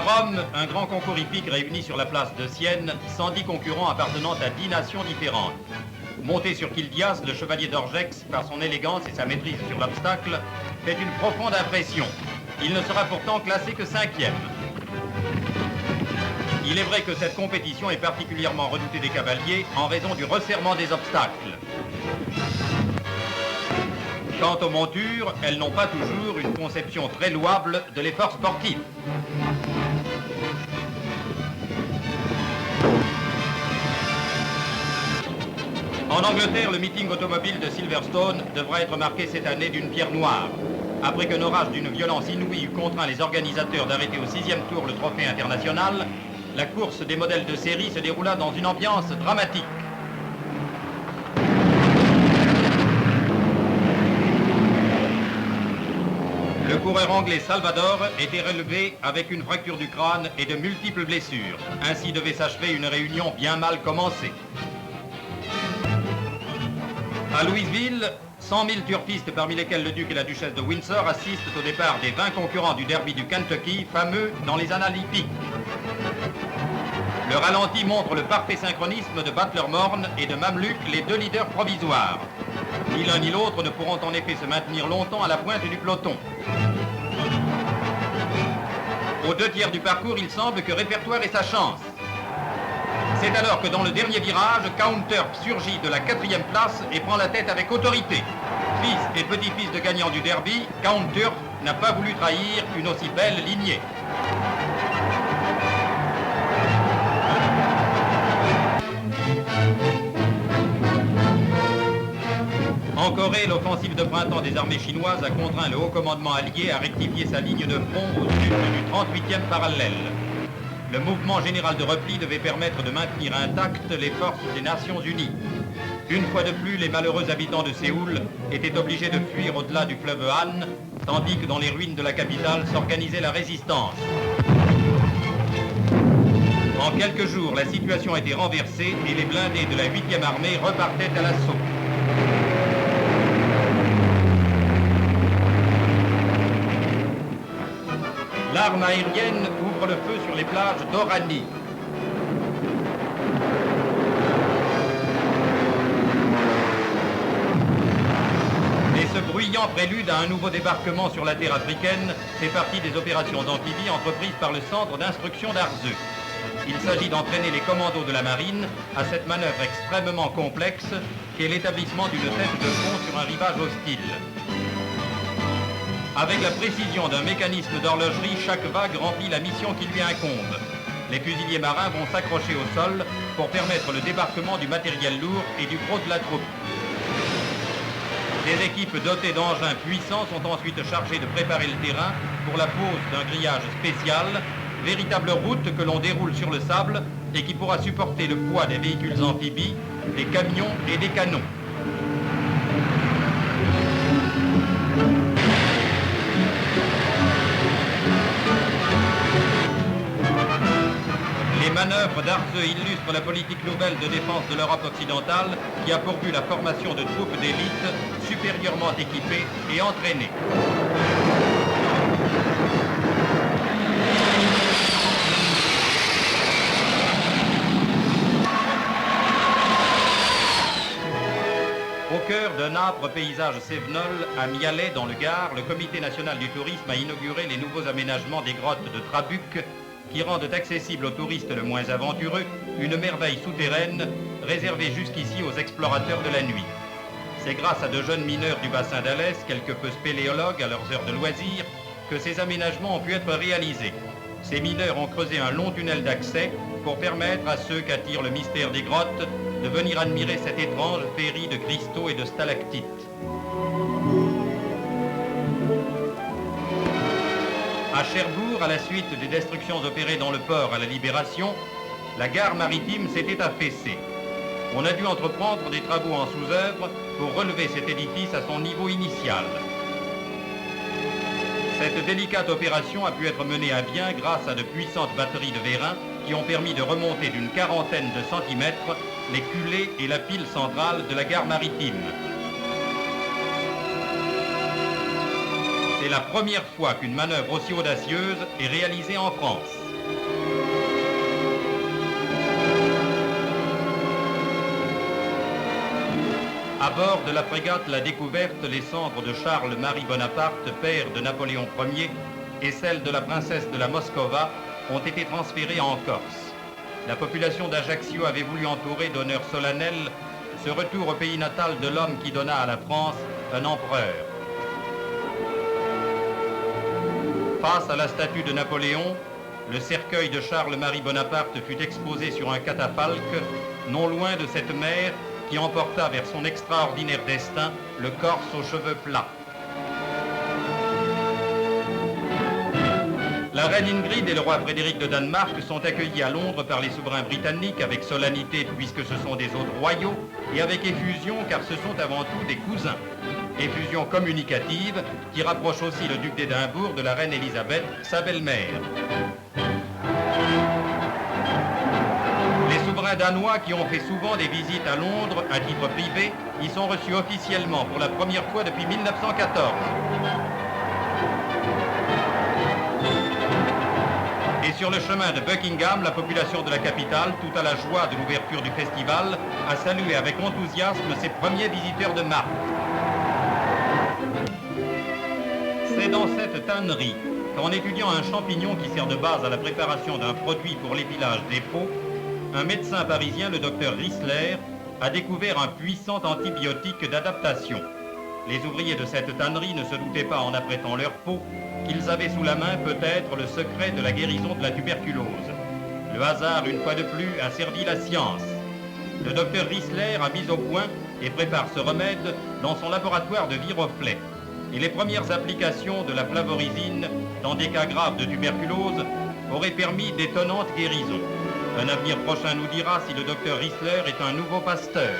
À Rome, un grand concours hippique réuni sur la place de Sienne 110 concurrents appartenant à 10 nations différentes. Monté sur Kildias, le chevalier d'Orgex, par son élégance et sa maîtrise sur l'obstacle, fait une profonde impression. Il ne sera pourtant classé que 5e. Il est vrai que cette compétition est particulièrement redoutée des cavaliers en raison du resserrement des obstacles. Quant aux montures, elles n'ont pas toujours une conception très louable de l'effort sportif. En Angleterre, le meeting automobile de Silverstone devra être marqué cette année d'une pierre noire. Après qu'un orage d'une violence inouïe eut contraint les organisateurs d'arrêter au 6e tour le trophée international, la course des modèles de série se déroula dans une ambiance dramatique. Le coureur anglais Salvador était relevé avec une fracture du crâne et de multiples blessures. Ainsi devait s'achever une réunion bien mal commencée. À Louisville, 100 000 turfistes, parmi lesquels le duc et la duchesse de Windsor, assistent au départ des 20 concurrents du derby du Kentucky, fameux dans les annales hippiques. Le ralenti montre le parfait synchronisme de Butler Morne et de Mamluk, les deux leaders provisoires. Ni l'un ni l'autre ne pourront en effet se maintenir longtemps à la pointe du peloton. Aux 2 tiers du parcours, il semble que Répertoire ait sa chance. C'est alors que dans le dernier virage, Count Turp surgit de la 4e place et prend la tête avec autorité. Fils et petit-fils de gagnant du derby, Count Turp n'a pas voulu trahir une aussi belle lignée. En Corée, l'offensive de printemps des armées chinoises a contraint le haut commandement allié à rectifier sa ligne de front au sud du 38e parallèle. Le mouvement général de repli devait permettre de maintenir intactes les forces des Nations Unies. Une fois de plus, les malheureux habitants de Séoul étaient obligés de fuir au-delà du fleuve Han, tandis que dans les ruines de la capitale s'organisait la résistance. En quelques jours, la situation était renversée et les blindés de la 8e armée repartaient à l'assaut. L'arme aérienne ouvre le feu sur les plages d'Oranie. Et ce bruyant prélude à un nouveau débarquement sur la terre africaine fait partie des opérations d'amphibies entreprises par le centre d'instruction d'Arzeu. Il s'agit d'entraîner les commandos de la marine à cette manœuvre extrêmement complexe qu'est l'établissement d'une tête de pont sur un rivage hostile. Avec la précision d'un mécanisme d'horlogerie, chaque vague remplit la mission qui lui incombe. Les fusiliers marins vont s'accrocher au sol pour permettre le débarquement du matériel lourd et du gros de la troupe. Des équipes dotées d'engins puissants sont ensuite chargées de préparer le terrain pour la pose d'un grillage spécial, véritable route que l'on déroule sur le sable et qui pourra supporter le poids des véhicules amphibies, des camions et des canons. Les manœuvres d'Arzeu illustrent la politique nouvelle de défense de l'Europe occidentale qui a pour but la formation de troupes d'élite supérieurement équipées et entraînées. Au cœur d'un âpre paysage cévenol, à Mialet, dans le Gard, le Comité national du tourisme a inauguré les nouveaux aménagements des grottes de Trabuc qui rendent accessible aux touristes le moins aventureux une merveille souterraine réservée jusqu'ici aux explorateurs de la nuit. C'est grâce à de jeunes mineurs du bassin d'Alès, quelque peu spéléologues à leurs heures de loisirs, que ces aménagements ont pu être réalisés. Ces mineurs ont creusé un long tunnel d'accès pour permettre à ceux qu'attire le mystère des grottes de venir admirer cette étrange féerie de cristaux et de stalactites. À Cherbourg, à la suite des destructions opérées dans le port à la Libération, la gare maritime s'était affaissée. On a dû entreprendre des travaux en sous-œuvre pour relever cet édifice à son niveau initial. Cette délicate opération a pu être menée à bien grâce à de puissantes batteries de vérins qui ont permis de remonter d'une quarantaine de centimètres les culées et la pile centrale de la gare maritime. C'est la première fois qu'une manœuvre aussi audacieuse est réalisée en France. À bord de la frégate La Découverte, les cendres de Charles-Marie Bonaparte, père de Napoléon Ier, et celles de la princesse de la Moscova ont été transférées en Corse. La population d'Ajaccio avait voulu entourer d'honneurs solennels ce retour au pays natal de l'homme qui donna à la France un empereur. Face à la statue de Napoléon, le cercueil de Charles-Marie Bonaparte fut exposé sur un catafalque, non loin de cette mer qui emporta vers son extraordinaire destin le Corse aux cheveux plats. La reine Ingrid et le roi Frédéric de Danemark sont accueillis à Londres par les souverains britanniques avec solennité puisque ce sont des hôtes royaux et avec effusion car ce sont avant tout des cousins. Effusion communicative qui rapproche aussi le duc d'Édimbourg de la reine Élisabeth, sa belle-mère. Les souverains danois qui ont fait souvent des visites à Londres à titre privé y sont reçus officiellement pour la première fois depuis 1914. Et sur le chemin de Buckingham, la population de la capitale, tout à la joie de l'ouverture du festival, a salué avec enthousiasme ses premiers visiteurs de marque. C'est dans cette tannerie qu'en étudiant un champignon qui sert de base à la préparation d'un produit pour l'épilage des peaux, un médecin parisien, le docteur Rissler, a découvert un puissant antibiotique d'adaptation. Les ouvriers de cette tannerie ne se doutaient pas en apprêtant leur peau qu'ils avaient sous la main peut-être le secret de la guérison de la tuberculose. Le hasard, une fois de plus, a servi la science. Le docteur Rissler a mis au point et prépare ce remède dans son laboratoire de Viroflay. Et les premières applications de la flavorizine dans des cas graves de tuberculose auraient permis d'étonnantes guérisons. Un avenir prochain nous dira si le docteur Rissler est un nouveau Pasteur.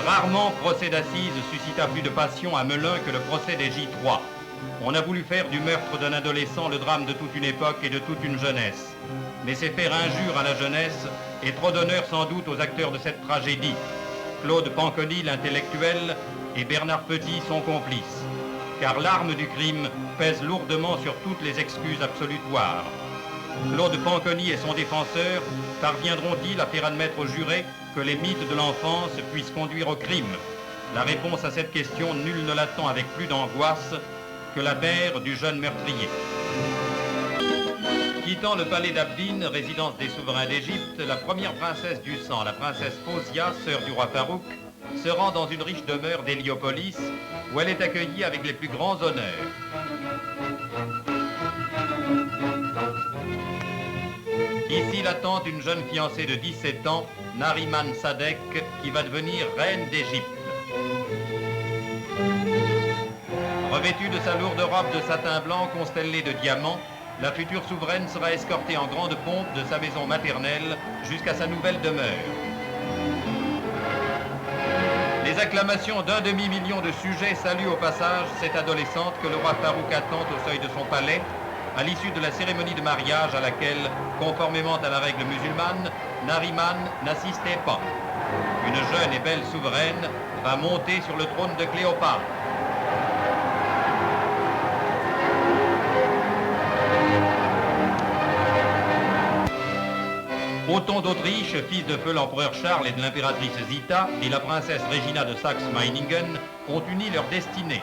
Rarement procès d'assises suscita plus de passion à Melun que le procès des J3. On a voulu faire du meurtre d'un adolescent le drame de toute une époque et de toute une jeunesse. Mais c'est faire injure à la jeunesse et trop d'honneur sans doute aux acteurs de cette tragédie. Claude Panconi, l'intellectuel, et Bernard Petit, son complice. Car l'arme du crime pèse lourdement sur toutes les excuses absolutoires. Claude Panconi et son défenseur parviendront-ils à faire admettre aux jurés que les mythes de l'enfance puissent conduire au crime? La réponse à cette question, nul ne l'attend avec plus d'angoisse que la mère du jeune meurtrier. Quittant le palais d'Abdine, résidence des souverains d'Égypte, la première princesse du sang, la princesse Fausia, sœur du roi Farouk, se rend dans une riche demeure d'Héliopolis, où elle est accueillie avec les plus grands honneurs. Ici l'attend une jeune fiancée de 17 ans, Nariman Sadek, qui va devenir reine d'Égypte. Revêtue de sa lourde robe de satin blanc constellée de diamants, la future souveraine sera escortée en grande pompe de sa maison maternelle jusqu'à sa nouvelle demeure. Les acclamations d'un demi-million de sujets saluent au passage cette adolescente que le roi Farouk attend au seuil de son palais, à l'issue de la cérémonie de mariage à laquelle, conformément à la règle musulmane, Nariman n'assistait pas. Une jeune et belle souveraine va monter sur le trône de Cléopâtre. Othon d'Autriche, fils de feu l'empereur Charles et de l'impératrice Zita, et la princesse Regina de Saxe-Meiningen ont uni leurs destinées.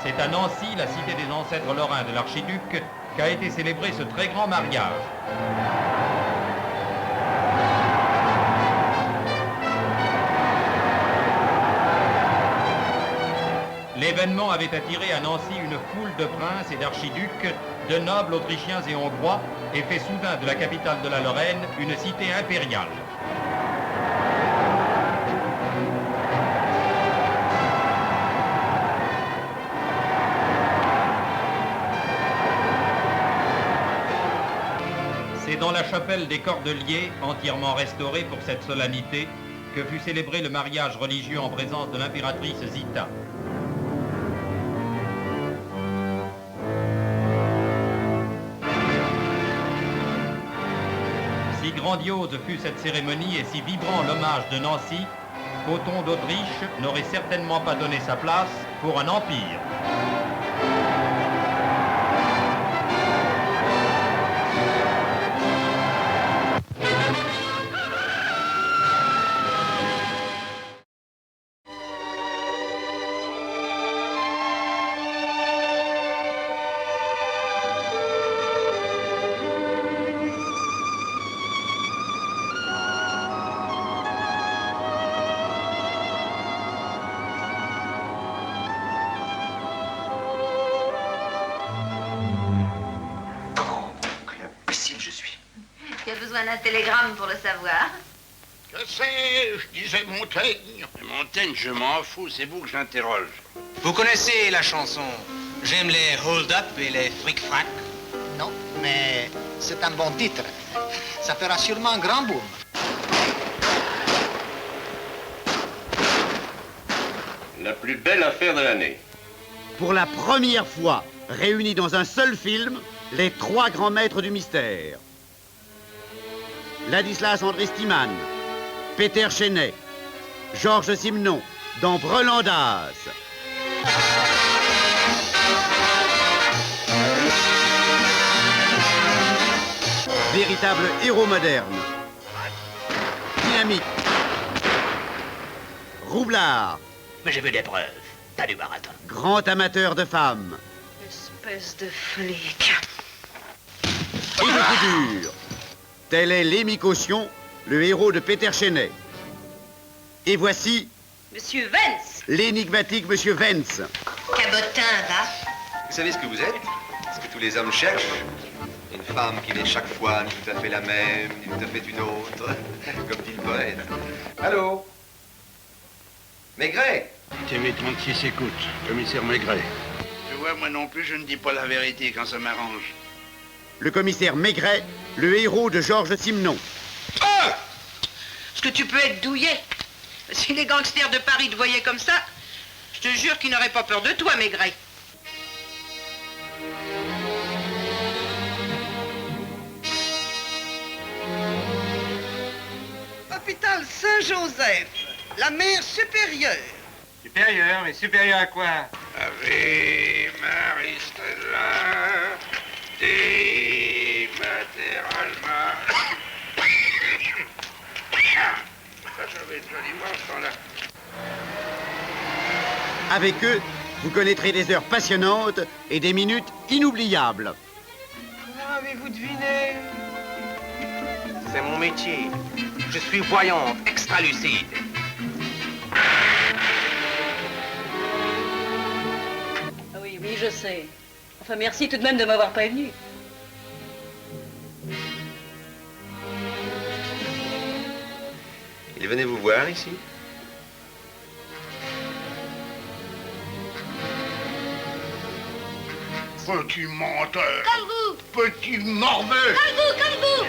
C'est à Nancy, la cité des ancêtres lorrains de l'archiduc, qu'a été célébré ce très grand mariage. L'événement avait attiré à Nancy une foule de princes et d'archiducs, de nobles autrichiens et hongrois, et fait soudain de la capitale de la Lorraine une cité impériale. C'est dans la chapelle des Cordeliers, entièrement restaurée pour cette solennité, que fut célébré le mariage religieux en présence de l'impératrice Zita. Si grandiose fut cette cérémonie et si vibrant l'hommage de Nancy, Othon d'Autriche n'aurait certainement pas donné sa place pour un empire. besoin d'un télégramme pour le savoir. Que sais-je, disait Montaigne. Montaigne, je m'en fous, c'est vous que j'interroge. Vous connaissez la chanson « J'aime les hold-up et les fric-frac » ? Non, mais c'est un bon titre. Ça fera sûrement un grand boom. La plus belle affaire de l'année. Pour la première fois, réunis dans un seul film, les trois grands maîtres du mystère. Ladislas André Stimann, Peter Chenet, Georges Simenon, dans Brelandas. Véritable héros moderne. Dynamique. Roublard. Mais j'ai vu des preuves. T'as du marathon. Grand amateur de femmes. Espèce de flic. Et de figure. Tel est Lémi Caution, le héros de Peter Chenet. Et voici Monsieur Vance. l'énigmatique Monsieur Vance. Cabotin, va. Vous savez ce que vous êtes? Ce que tous les hommes cherchent? Une femme qui n'est chaque fois ni tout à fait la même, ni tout à fait une autre, comme dit le poète. Allô? Maigret? TV36 écoute, commissaire Maigret. Tu vois, moi non plus, je ne dis pas la vérité quand ça m'arrange. Le commissaire Maigret, le héros de Georges Simenon. Oh! Est-ce que tu peux être douillet? Si les gangsters de Paris te voyaient comme ça, je te jure qu'ils n'auraient pas peur de toi, Maigret. Hôpital Saint-Joseph, la mère supérieure. Supérieur, mais supérieur à quoi? Ave Maria Stella, Dei Mater Alma. Ça va être joliment ce temps-là. Avec eux, vous connaîtrez des heures passionnantes et des minutes inoubliables. Avez-vous deviné? C'est mon métier. Je suis voyante, extra-lucide. Ah oui, oui, je sais. Enfin, merci tout de même de m'avoir prévenu. Il venait vous voir ici? Petit menteur. Comme vous. Petit morveux. Comme vous, comme vous.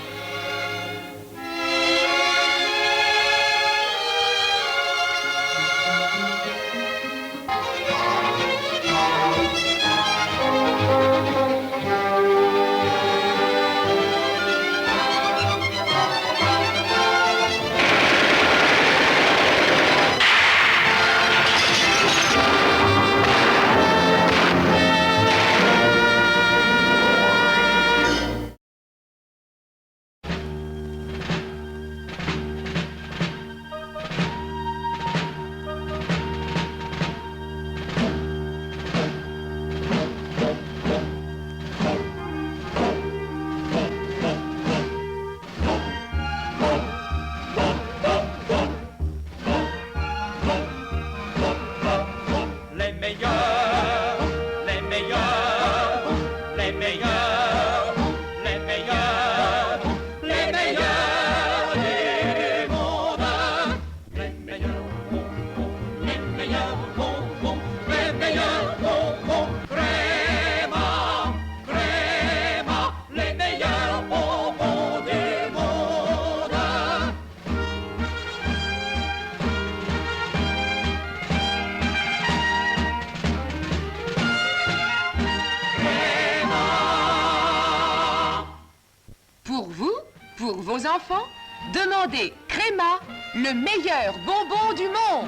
Pour vos enfants, demandez Créma, le meilleur bonbon du monde.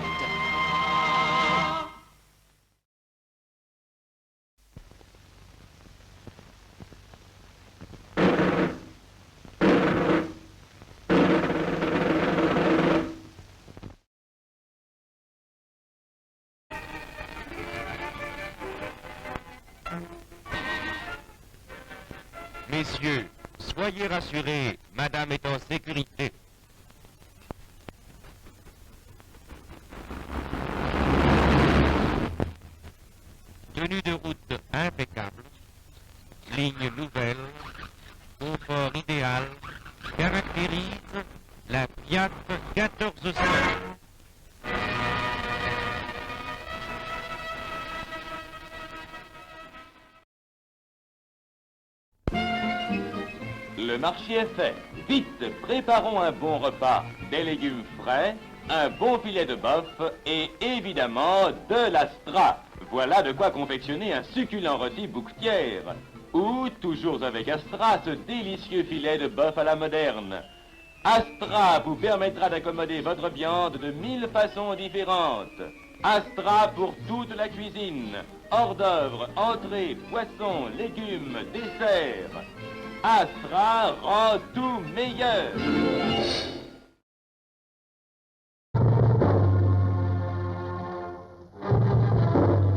Messieurs, soyez rassurés, madame est en sécurité. Tenue de route impeccable, ligne nouvelle, confort idéal, caractère le marché est fait. Vite, préparons un bon repas, des légumes frais, un bon filet de bœuf et évidemment de l'astra. Voilà de quoi confectionner un succulent rôti bouquetière. Ou, toujours avec Astra, ce délicieux filet de bœuf à la moderne. Astra vous permettra d'accommoder votre viande de 1000 façons différentes. Astra pour toute la cuisine. Hors d'œuvre, entrée, poisson, légumes, dessert. Astra rend tout meilleur.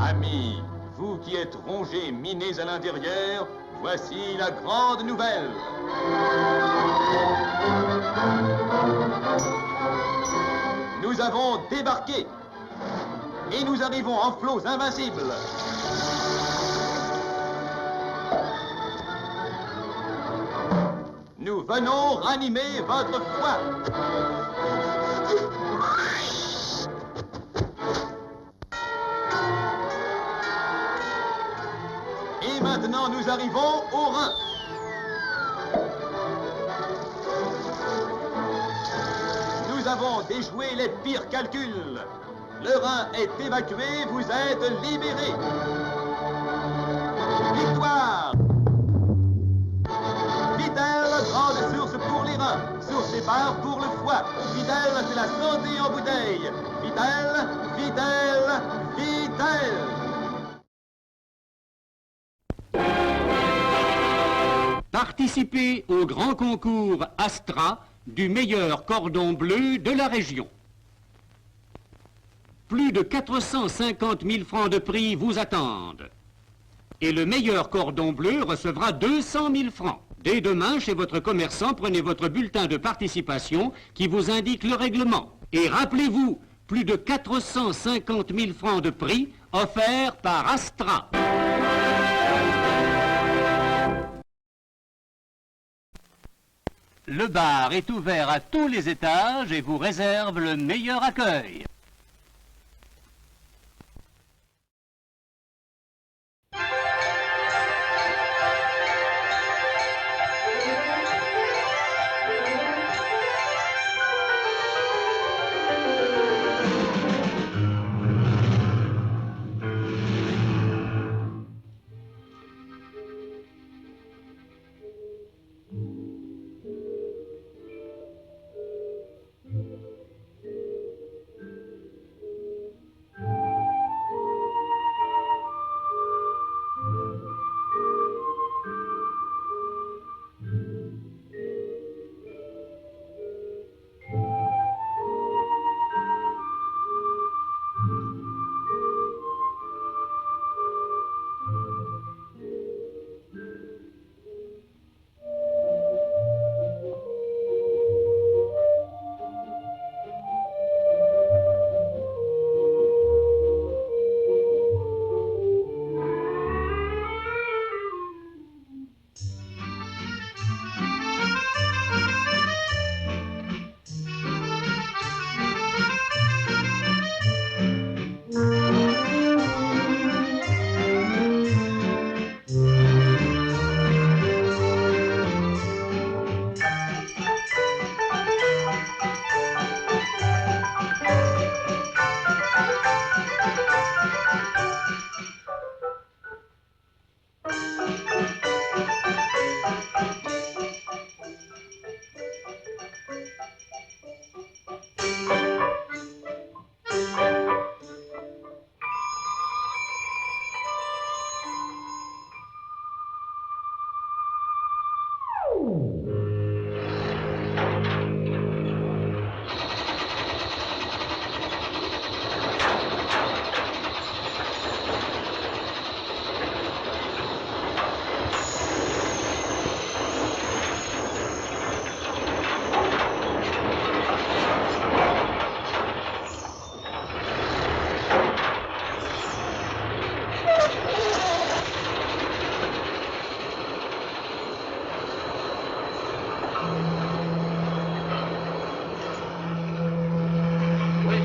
Amis, vous qui êtes rongés, minés à l'intérieur, voici la grande nouvelle. Nous avons débarqué et nous arrivons en flots invincibles. Nous venons ranimer votre foi. Et maintenant, nous arrivons au Rhin. Nous avons déjoué les pires calculs. Le Rhin est évacué, vous êtes libérés. Victoire! Vitel, grande source pour les reins, source épars pour le foie. Vitel, c'est la santé en bouteille. Vitel, Vitel, Vitel! Participez au grand concours Astra du meilleur cordon bleu de la région. Plus de 450 000 francs de prix vous attendent. Et le meilleur cordon bleu recevra 200 000 francs. Dès demain, chez votre commerçant, prenez votre bulletin de participation qui vous indique le règlement. Et rappelez-vous, plus de 450 000 francs de prix offerts par Astra. Le bar est ouvert à tous les étages et vous réserve le meilleur accueil.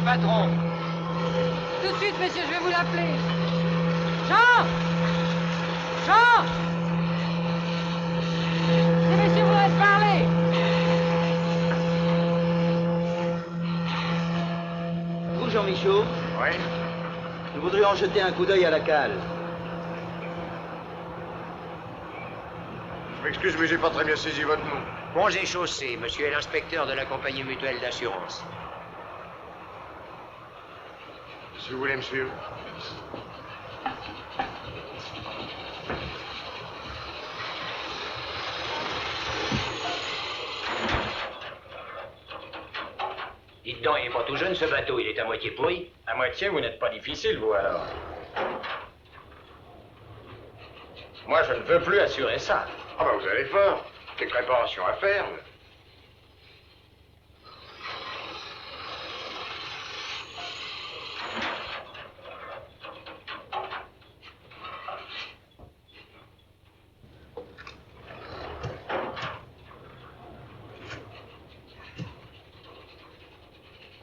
Patron. Tout de suite, messieurs, je vais vous l'appeler. Jean! Jean! Si messieurs, vous n'êtes pas Michaud? Oui. Nous voudrions jeter un coup d'œil à la cale. Je m'excuse, mais j'ai pas très bien saisi votre nom. Ponts et Chaussées, monsieur est l'inspecteur de la compagnie mutuelle d'assurance. Si vous voulez me suivre. Dites donc, il est pas tout jeune ce bateau, il est à moitié pourri. À moitié, vous n'êtes pas difficile, vous alors. Moi, je ne veux plus assurer ça. Ah bah vous allez fort. Quelques réparations à faire.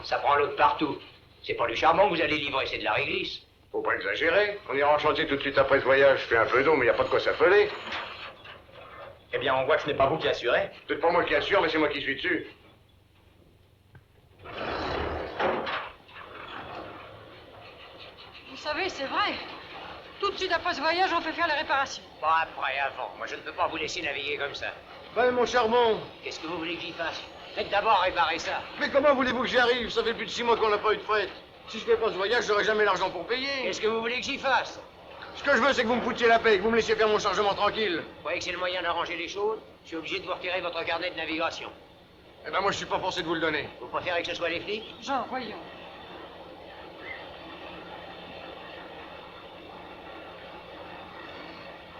Ça prend l'eau de partout. C'est pas du charbon que vous allez livrer, c'est de la réglisse. Faut pas exagérer. On ira en chantier tout de suite après ce voyage. Je fais un peu d'eau, mais y a pas de quoi s'affoler. Eh bien, on voit que ce n'est pas vous qui assurez. C'est pas moi qui assure, mais c'est moi qui suis dessus. Vous savez, c'est vrai. Tout de suite après ce voyage, on fait faire les réparations. Pas après, avant. Moi, je ne peux pas vous laisser naviguer comme ça. Ben, mon charbon. Qu'est-ce que vous voulez que j'y fasse? Faites d'abord réparer ça. Mais comment voulez-vous que j'y arrive? Ça fait plus de 6 mois qu'on n'a pas eu de fret. Si je fais pas ce voyage, j'aurai jamais l'argent pour payer. Qu'est-ce que vous voulez que j'y fasse? Ce que je veux, c'est que vous me foutiez la paix, que vous me laissiez faire mon chargement tranquille. Vous croyez que c'est le moyen d'arranger les choses? Je suis obligé de vous retirer votre carnet de navigation. Eh ben, moi, je suis pas forcé de vous le donner. Vous préférez que ce soit les flics? Jean, voyons.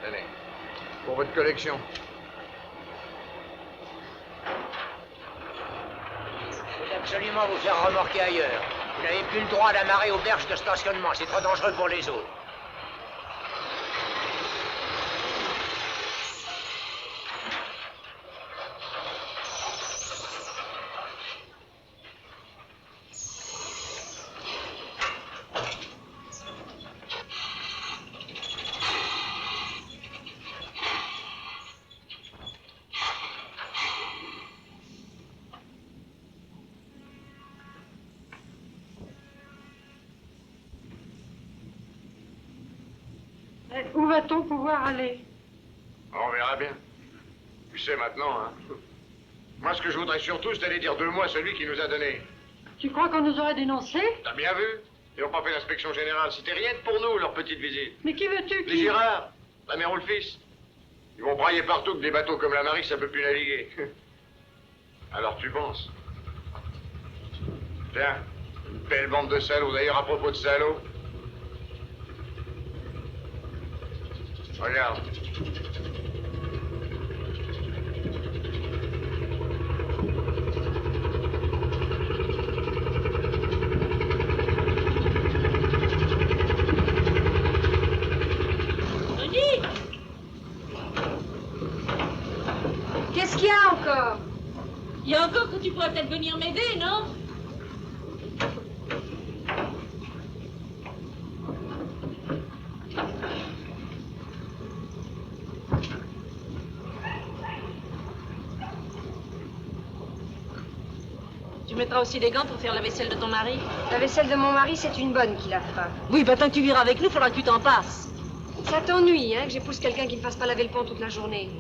Tenez, pour votre collection. Je veux absolument vous faire remorquer ailleurs. Vous n'avez plus le droit d'amarrer aux berges de stationnement. C'est trop dangereux pour les autres. Où va-t-on pouvoir aller? On verra bien. Tu sais maintenant, hein. Moi, ce que je voudrais surtout, c'est d'aller dire 2 mots à celui qui nous a donné. Tu crois qu'on nous aurait dénoncés? T'as bien vu? Ils n'ont pas fait l'inspection générale. C'était rien que pour nous, leur petite visite. Mais qui veux-tu? Les Girards, la mère ou le fils. Ils vont brailler partout que des bateaux comme la Marie, ça peut plus naviguer. Alors tu penses? Tiens, une belle bande de salauds. D'ailleurs, à propos de salauds, regarde. Denis! Qu'est-ce qu'il y a encore? Il y a encore que tu pourrais peut-être venir m'aider, non? Tu mettras aussi des gants pour faire la vaisselle de ton mari? La vaisselle de mon mari, c'est une bonne qui la fera. Oui, bah tant que tu viras avec nous, faudra que tu t'en passes. Ça t'ennuie, hein, que j'épouse quelqu'un qui ne fasse pas laver le pont toute la journée.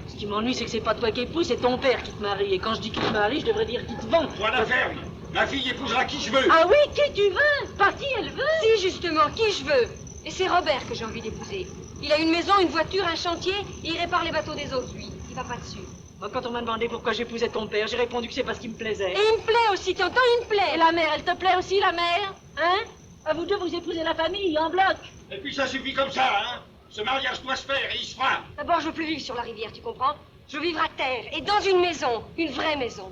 Ce qui m'ennuie, c'est que c'est pas toi qui épouse, c'est ton père qui te marie. Et quand je dis qui te marie, je devrais dire qui te vend. Toi la ferme. Ma fille épousera qui je veux. Ah oui, qui tu veux? Pas qui elle veut. Si, justement, qui je veux. Et c'est Robert que j'ai envie d'épouser. Il a une maison, une voiture, un chantier, et il répare les bateaux des autres, lui. Il va pas dessus. Moi, quand on m'a demandé pourquoi j'épousais ton père, j'ai répondu que c'est parce qu'il me plaisait. Et il me plaît aussi, t'entends, il me plaît. Et la mère, elle te plaît aussi, la mère? Hein? À vous deux, vous épousez la famille, en bloc. Et puis ça suffit comme ça, hein. Ce mariage doit se faire et il se fera. D'abord, je veux plus vivre sur la rivière, tu comprends? Je veux vivre à terre, et dans une maison, une vraie maison.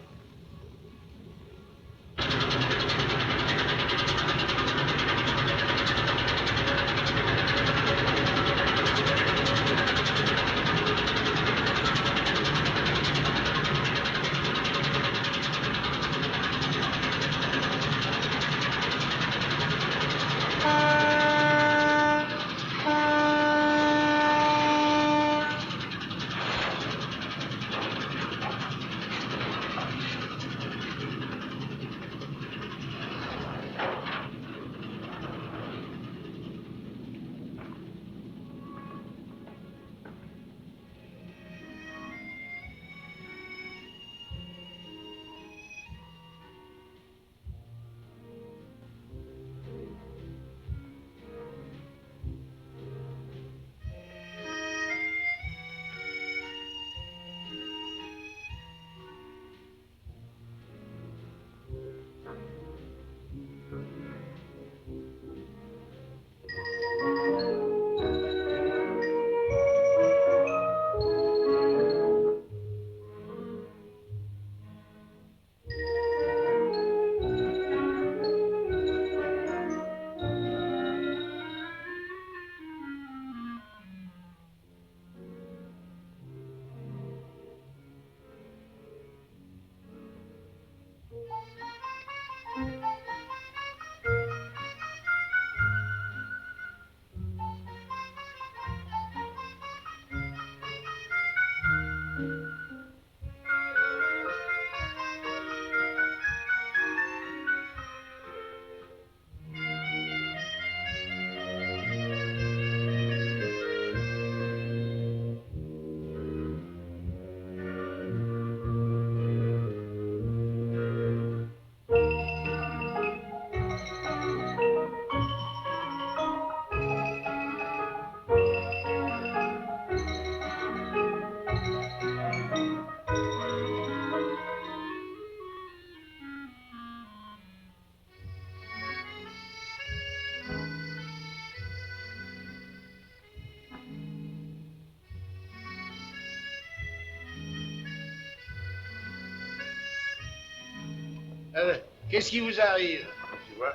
Qu'est-ce qui vous arrive? Tu vois?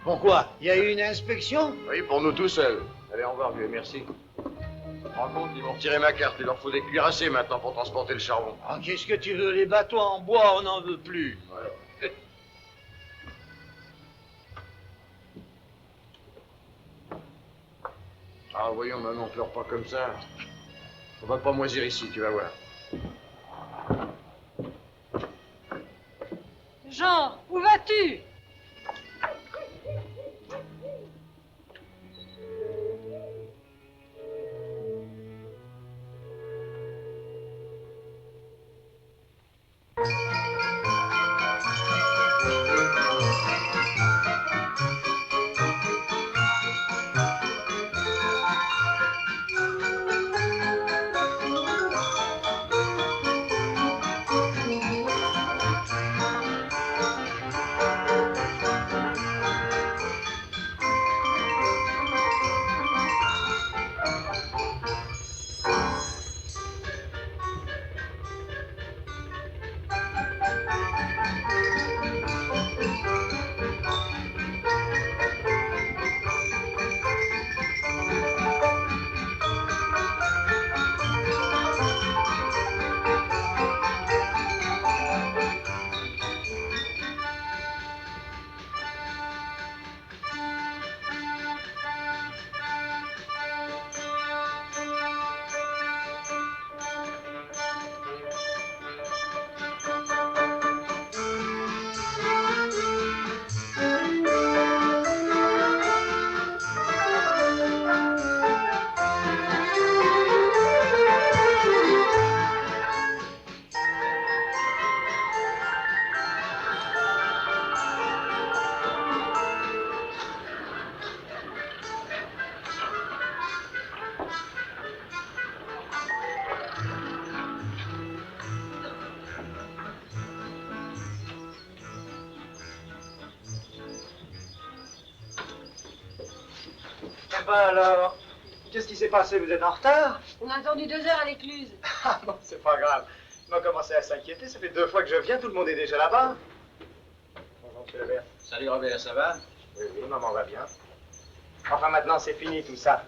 Pourquoi? Il y a eu une inspection? Oui, pour nous tout seuls. Allez, au revoir, vieux, merci. Rends compte, ils vont retirer ma carte. Il leur faut des cuirassés maintenant pour transporter le charbon. Ah, qu'est-ce que tu veux? Les bateaux en bois, on n'en veut plus. Ouais. Ah, voyons, maman, pleure pas comme ça. On va pas moisir ici, tu vas voir. Jean, où vas-tu? Ben alors, qu'est-ce qui s'est passé? Vous êtes en retard? On a attendu 2 heures à l'écluse. Ah bon, c'est pas grave. On va commencer à s'inquiéter. Ça fait 2 fois que je viens, tout le monde est déjà là-bas. Bonjour, monsieur Lebert. Salut Robert, ça va? Oui, maman va bien. Enfin, maintenant, c'est fini tout ça.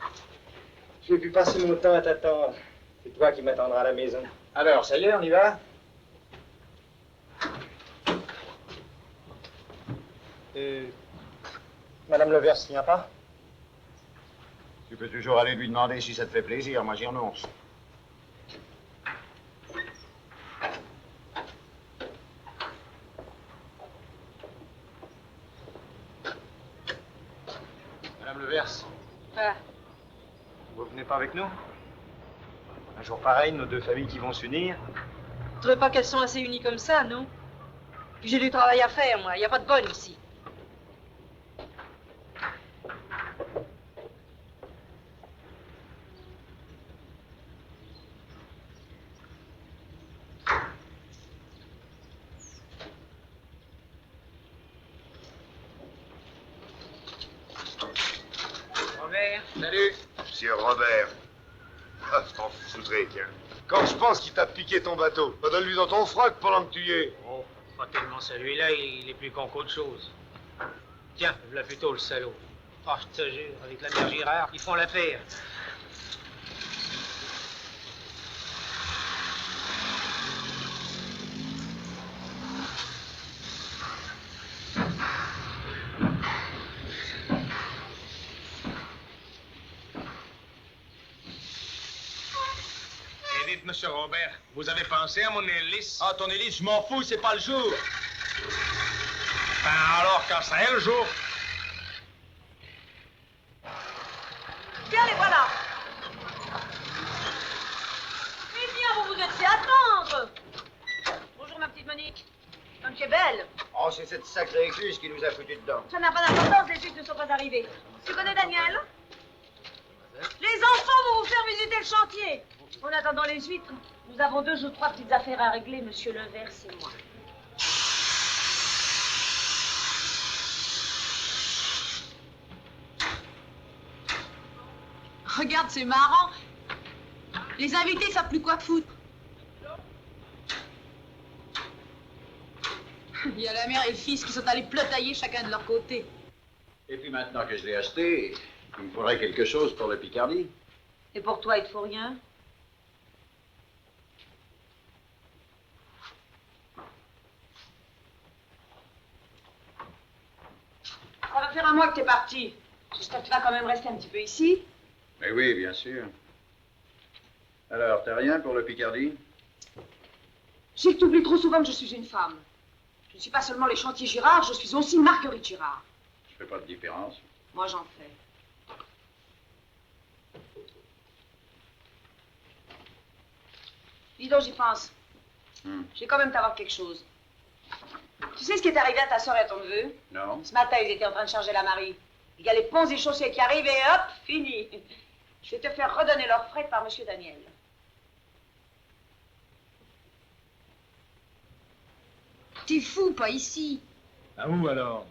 Je vais plus passer mon temps à t'attendre. C'est toi qui m'attendras à la maison. Alors, ça y est, on y va? Madame Levers ne vient pas? Tu peux toujours aller lui demander si ça te fait plaisir, moi j'y renonce. Madame Levers, Quoi? vous venez pas avec nous? Un jour pareil, nos 2 familles qui vont s'unir. Tu trouves pas qu'elles sont assez unies comme ça, non? Puis j'ai du travail à faire, moi. Il n'y a pas de bonne ici. Robert? Salut. Monsieur Robert. Ah, je t'en foutrais, tiens. Quand je pense qu'il t'a piqué ton bateau, donne-lui dans ton froc pendant que tu y es. Oh, pas tellement celui-là, il est plus con qu'autre chose. Tiens, voilà plutôt le salaud. Oh, je te jure, avec la mère Girard, ils font la paire. Et dites, monsieur Robert, vous avez pensé à mon hélice? Ah, ton hélice, je m'en fous, c'est pas le jour. Ben alors, quand ça est le jour? Tiens, les voilà. Eh bien, vous vous êtes fait attendre. Bonjour, ma petite Monique. Comme tu es belle. Oh, c'est cette sacrée écluse qui nous a foutu dedans. Ça n'a pas d'importance, les suites ne sont pas arrivées. Tu connais Daniel? Les enfants vont vous faire visiter le chantier. En attendant les huîtres, nous avons 2 ou 3 petites affaires à régler, monsieur Levers et moi. Regarde, c'est marrant. Les invités savent plus quoi foutre. Il y a la mère et le fils qui sont allés plotailler chacun de leur côté. Et puis maintenant que je l'ai acheté, il me faudrait quelque chose pour le Picardie. Et pour toi, il te faut rien? Ça va faire un mois que t'es parti. J'espère que tu vas quand même rester un petit peu ici. Mais oui, bien sûr. Alors, t'as rien pour le Picardie? J'ai que t'oublies trop souvent que je suis une femme. Je ne suis pas seulement les chantiers Girard, je suis aussi Marguerite Girard. Je fais pas de différence. Moi, j'en fais. Dis donc, j'y pense. Je vais quand même t'avoir quelque chose. Tu sais ce qui est arrivé à ta soeur et à ton neveu? Non. Ce matin, ils étaient en train de charger la Marie. Il y a les ponts et chaussées qui arrivent et hop, fini. Je vais te faire redonner leurs frais par Monsieur Daniel. T'es fou, pas ici. Ah où alors?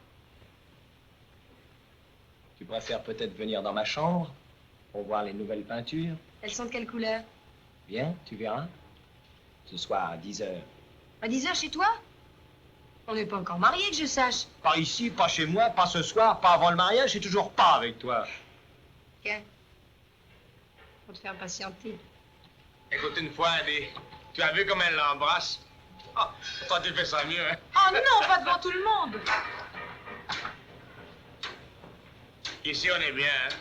Tu préfères peut-être venir dans ma chambre pour voir les nouvelles peintures? Elles sont de quelle couleur? Bien, tu verras. Ce soir à 10h. À 10h chez toi? On n'est pas encore mariés, que je sache. Pas ici, pas chez moi, pas ce soir, pas avant le mariage, et toujours pas avec toi. Tiens. Faut te faire patienter. Écoute une fois, Andy, tu as vu comme elle l'embrasse? Oh, toi, tu fais ça mieux, hein? Oh non, pas devant tout le monde. Ici, on est bien, hein?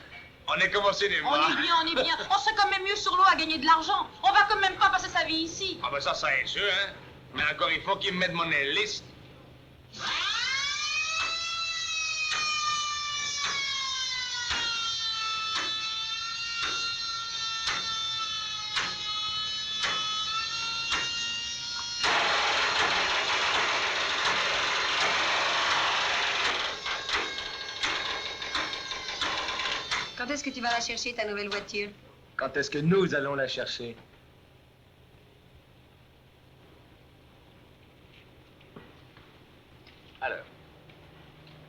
On est comme au cinéma. On est bien, on est bien. On serait quand même mieux sur l'eau à gagner de l'argent. On va quand même pas passer sa vie ici. Ah ben ça est sûr, hein? Mais encore, il faut qu'il me mette mon liste. Quand est-ce que tu vas la chercher, ta nouvelle voiture? Quand est-ce que nous allons la chercher? Alors,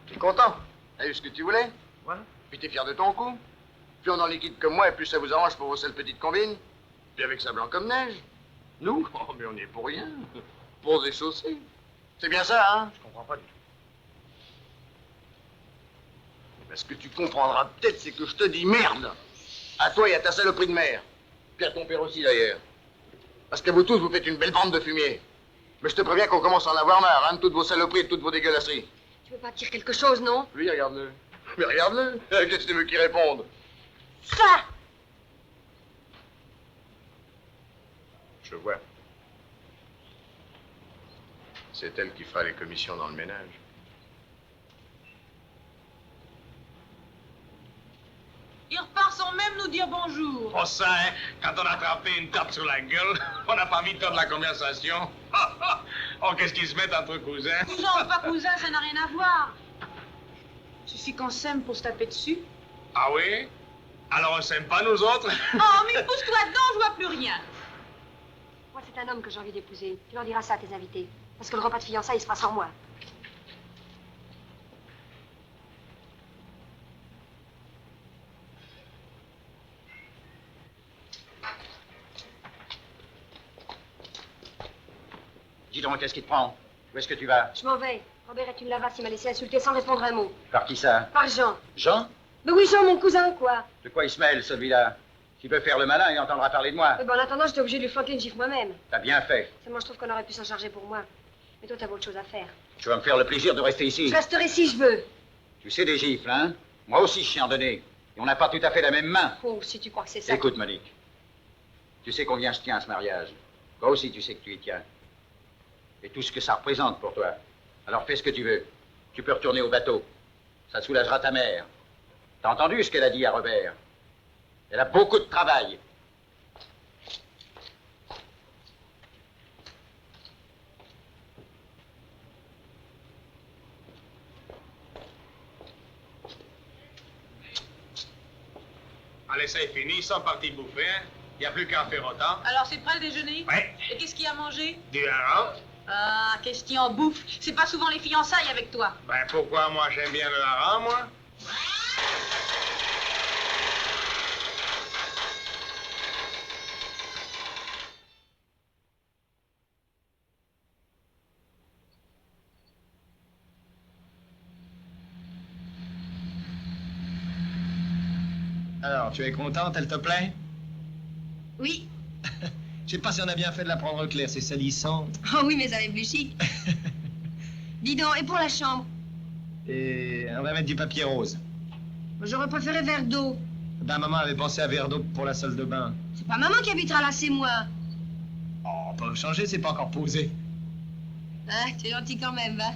t'es content? T'as eu ce que tu voulais? Ouais. Puis t'es fier de ton coup? Plus on en liquide comme moi, et plus ça vous arrange pour vos seules petites combines. Puis avec ça blanc comme neige. Nous? Oh, mais on y est pour rien. Pour des chaussées. C'est bien ça, hein? Je comprends pas du tout. Mais ce que tu comprendras peut-être, c'est que je te dis merde. À toi et à ta saloperie de mère. Puis à ton père aussi, d'ailleurs. Parce qu'à vous tous, vous faites une belle bande de fumier. Mais je te préviens qu'on commence à en avoir marre, hein, de toutes vos saloperies et de toutes vos dégueulasseries. Tu veux pas dire quelque chose, non? Lui, regarde-le. Mais regarde-le. Qu'est-ce que tu veux qu'il réponde? Ça! Je vois. C'est elle qui fera les commissions dans le ménage. Il repart sans même nous dire bonjour. Oh ça, hein? Quand on a attrapé une tarte sur la gueule, on n'a pas envie de perdre la conversation. Oh, qu'est-ce qu'ils se mettent entre cousins? Cousin ou pas cousin, ça n'a rien à voir. Suffit qu'on s'aime pour se taper dessus. Ah oui? Alors on s'aime pas, nous autres? Oh, mais pousse-toi dedans, je vois plus rien. Moi, c'est un homme que j'ai envie d'épouser. Tu leur diras ça à tes invités. Parce que le repas de fiançailles, il se fera sans moi. Dis donc, qu'est-ce qui te prend? Où est-ce que tu vas? Je m'en vais. Robert est une lavasse, il m'a laissé insulter sans répondre un mot. Par qui ça? Par Jean. Jean? Mais oui, Jean, mon cousin, quoi. De quoi il se mêle, celui-là? S'il veut faire le malin, il entendra parler de moi. Mais bon, en attendant, j'étais obligée de lui flanquer une gifle moi-même. T'as bien fait. Seulement, je trouve qu'on aurait pu s'en charger pour moi. Mais toi, t'as autre chose à faire. Tu vas me faire le plaisir de rester ici. Je resterai si je veux. Tu sais des gifles, hein? Moi aussi, je suis en donné. Et on n'a pas tout à fait la même main. Oh, si tu crois que c'est ça. Écoute, Monique. Tu sais combien je tiens à ce mariage. Toi aussi, tu sais que tu y tiens. Et tout ce que ça représente pour toi. Alors fais ce que tu veux. Tu peux retourner au bateau. Ça soulagera ta mère. T'as entendu ce qu'elle a dit à Robert? Elle a beaucoup de travail. Allez, ça est fini, ils sont partis bouffer, hein? Il n'y a plus qu'à en faire autant. Alors, c'est prêt le déjeuner? Ouais. Et qu'est-ce qu'il y a à manger? Du hareng. Ah, question bouffe. C'est pas souvent les fiançailles avec toi. Ben pourquoi moi j'aime bien le hareng, moi? Alors, tu es contente, elle te plaît? Oui. Je sais pas si on a bien fait de la prendre au clair, c'est salissant. Oh oui, mais ça réfléchit. Dis donc, et pour la chambre? Et on va mettre du papier rose. J'aurais préféré verre d'eau. Ben, maman avait pensé à verre d'eau pour la salle de bain. C'est pas maman qui habitera là, c'est moi. Oh, on peut changer, c'est pas encore posé. Ah, tu es gentil quand même, va.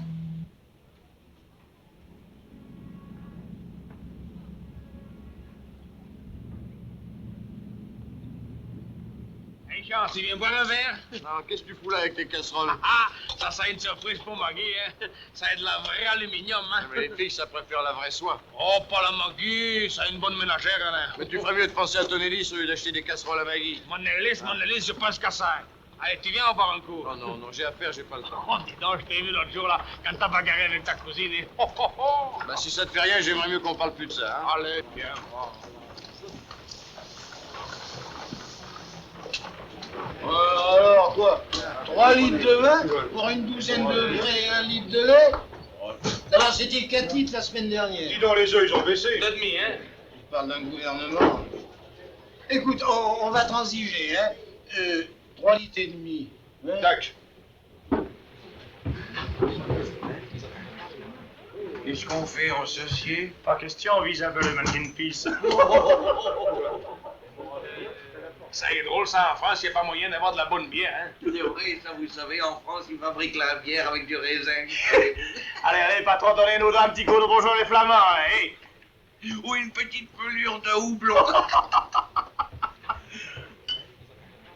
Hey, Charles, tu viens boire un verre? Non, qu'est-ce que tu fous là avec tes casseroles? Ça serait une surprise pour Maggie, hein? Ça a de la vraie aluminium, hein? Mais les filles, ça préfère la vraie soie. Oh, pas la Maggie, ça a une bonne ménagère, hein? Mais tu ferais mieux de penser à ton Hélice au lieu d'acheter des casseroles à Maggie. Mon Hélice, je pense qu'à ça. Allez, tu viens, on boire un coup. Non, j'ai affaire, j'ai pas le temps. Oh, dis donc, je t'ai vu l'autre jour, là, quand t'as bagarré avec ta cousine. Et... Oh, oh, oh. Bah, si ça te fait rien, j'aimerais mieux qu'on parle plus de ça, hein? Allez, viens, voir. Alors, quoi? 3 litres de vin pour une douzaine de frais et 1 litre de lait? Alors, c'était 4 litres la semaine dernière. Dis donc, les œufs, ils ont baissé. Demi, hein? Tu parles d'un gouvernement. Écoute, on va transiger, hein? 3 litres et demi. Hein? Tac. Qu'est-ce qu'on fait, on s'assied? Pas question, on vise un peu le mannequin piece. Ça est drôle, ça, en France, il n'y a pas moyen d'avoir de la bonne bière, hein? C'est vrai, ça, vous savez, en France, ils fabriquent la bière avec du raisin. Allez, patron, donnez-nous un petit coup de bonjour les Flamands, hein, hey! Ou une petite pelure de houblon.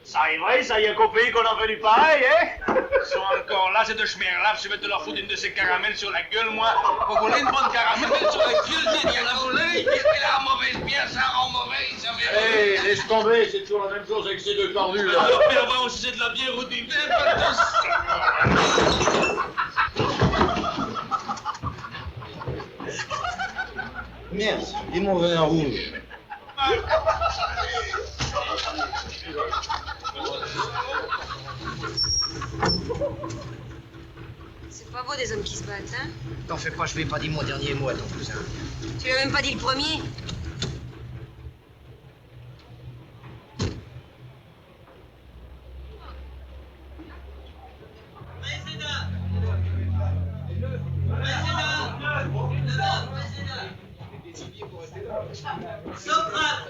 Ça arriverait, ça y est qu'au pays qu'on en fait du pareil, hein? Ils sont encore là, ces deux chemins-là, je vais te leur foutre une de ces caramels sur la gueule, moi. Vous voulez une bonne caramel sur la gueule, c'est la volée? La mauvaise bière, ça rend mauvais, ça fait... Hé, laisse tomber, c'est toujours la même chose avec ces deux tordus, là. Alors, on va aussi c'est de la bière ou du vin, Merde, dis mon vin rouge. C'est pas beau des hommes qui se battent, hein? T'en fais pas, je vais pas dire mon dernier mot à ton cousin. Tu l'as même pas dit le premier? Socrate!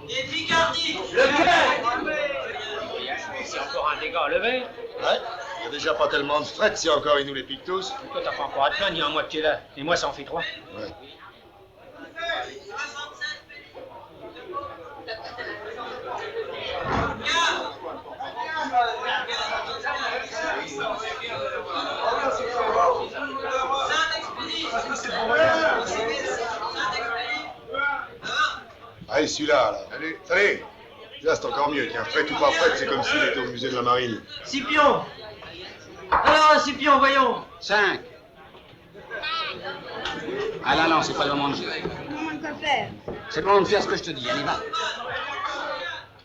Et Picardie! C'est encore un dégât, le verre? Ouais, il y a déjà pas tellement de fret si encore ils nous les piquent tous. Toi, t'as pas encore à te plaindre, il y a un mois que tu es là. Et moi, ça en fait 3. Ouais. Allez, celui-là, là. Allez. Là, c'est encore mieux. Tiens, fret ou pas fret, c'est comme s'il était au musée de la Marine. Scipion! Alors, Scipion, voyons! 5. Ah non, c'est pas le moment de jouer. Comment de quoi faire? C'est le moment de faire ce que je te dis, allez, va.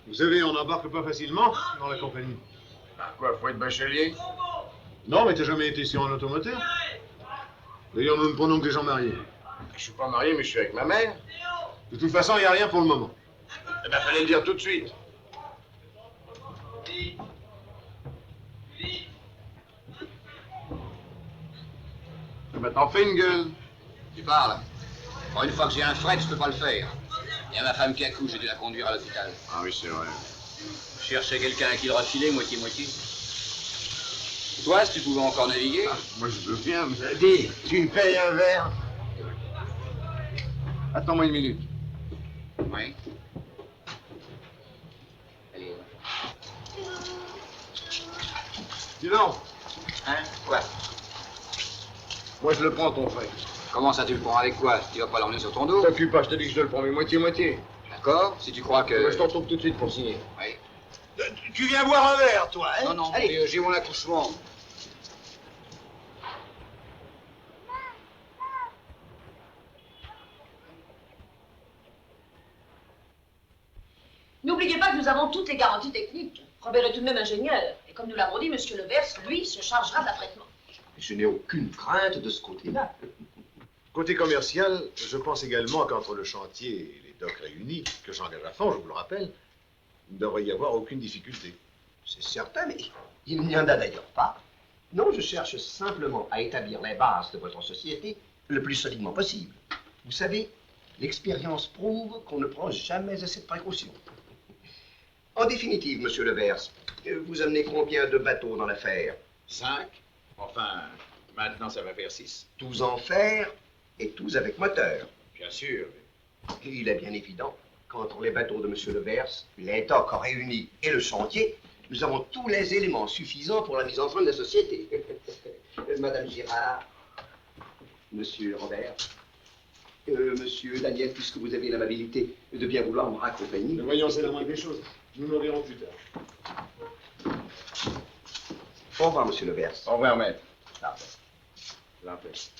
Vous savez, on n'embarque pas facilement dans la compagnie. Quoi, faut être bachelier? Non, mais t'as jamais été sur un automoteur? D'ailleurs, nous ne prenons que des gens mariés. Je suis pas marié, mais je suis avec ma mère. De toute façon, il n'y a rien pour le moment. Eh ben, fallait le dire tout de suite. Maintenant, fais une gueule. Tu parles. Bon, une fois que j'ai un fret, je peux pas le faire. Il y a ma femme qui accouche, j'ai dû la conduire à l'hôpital. Ah oui, c'est vrai. Je cherchais quelqu'un à qui le refiler, moitié-moitié. Toi, si tu pouvais encore naviguer? Moi, je veux bien, mais... Dis, tu me payes un verre? Attends-moi une minute. Oui. Allez. Dis donc. Hein? Quoi? Moi, je le prends, ton frère. Comment ça, tu le prends avec quoi? Tu vas pas l'emmener sur ton dos? T'occupe pas, je te dis que je te le prends, mais moitié-moitié. D'accord, si tu crois que... Moi, je t'en retrouve tout de suite pour signer. Oui. Tu viens boire un verre, toi, hein? Non, Allez. j'ai mon accouchement. N'oubliez pas que nous avons toutes les garanties techniques. Robert est tout de même ingénieur. Et comme nous l'avons dit, monsieur Levers, lui, se chargera de l'affrètement. Je n'ai aucune crainte de ce côté-là. Côté commercial, je pense également qu'entre le chantier et les docks réunis, que j'engage à fond, je vous le rappelle, il ne devrait y avoir aucune difficulté. C'est certain, mais il n'y en a d'ailleurs pas. Non, je cherche simplement à établir les bases de votre société le plus solidement possible. Vous savez, l'expérience prouve qu'on ne prend jamais assez de précautions. En définitive, monsieur Levers, vous amenez combien de bateaux dans l'affaire? 5. Enfin, maintenant ça va faire 6. Tous en fer et tous avec moteur. Bien sûr. Et il est bien évident qu'entre les bateaux de monsieur Levers, les docks réunis et le chantier, nous avons tous les éléments suffisants pour la mise en train de la société. Madame Girard, monsieur Robert, monsieur Daniel, puisque vous avez l'amabilité de bien vouloir me raccompagner. Mais voyons, c'est la moindre des choses. Nous nous verrons plus tard. Au revoir, monsieur Levers. Au revoir, maître. Je l'en prie.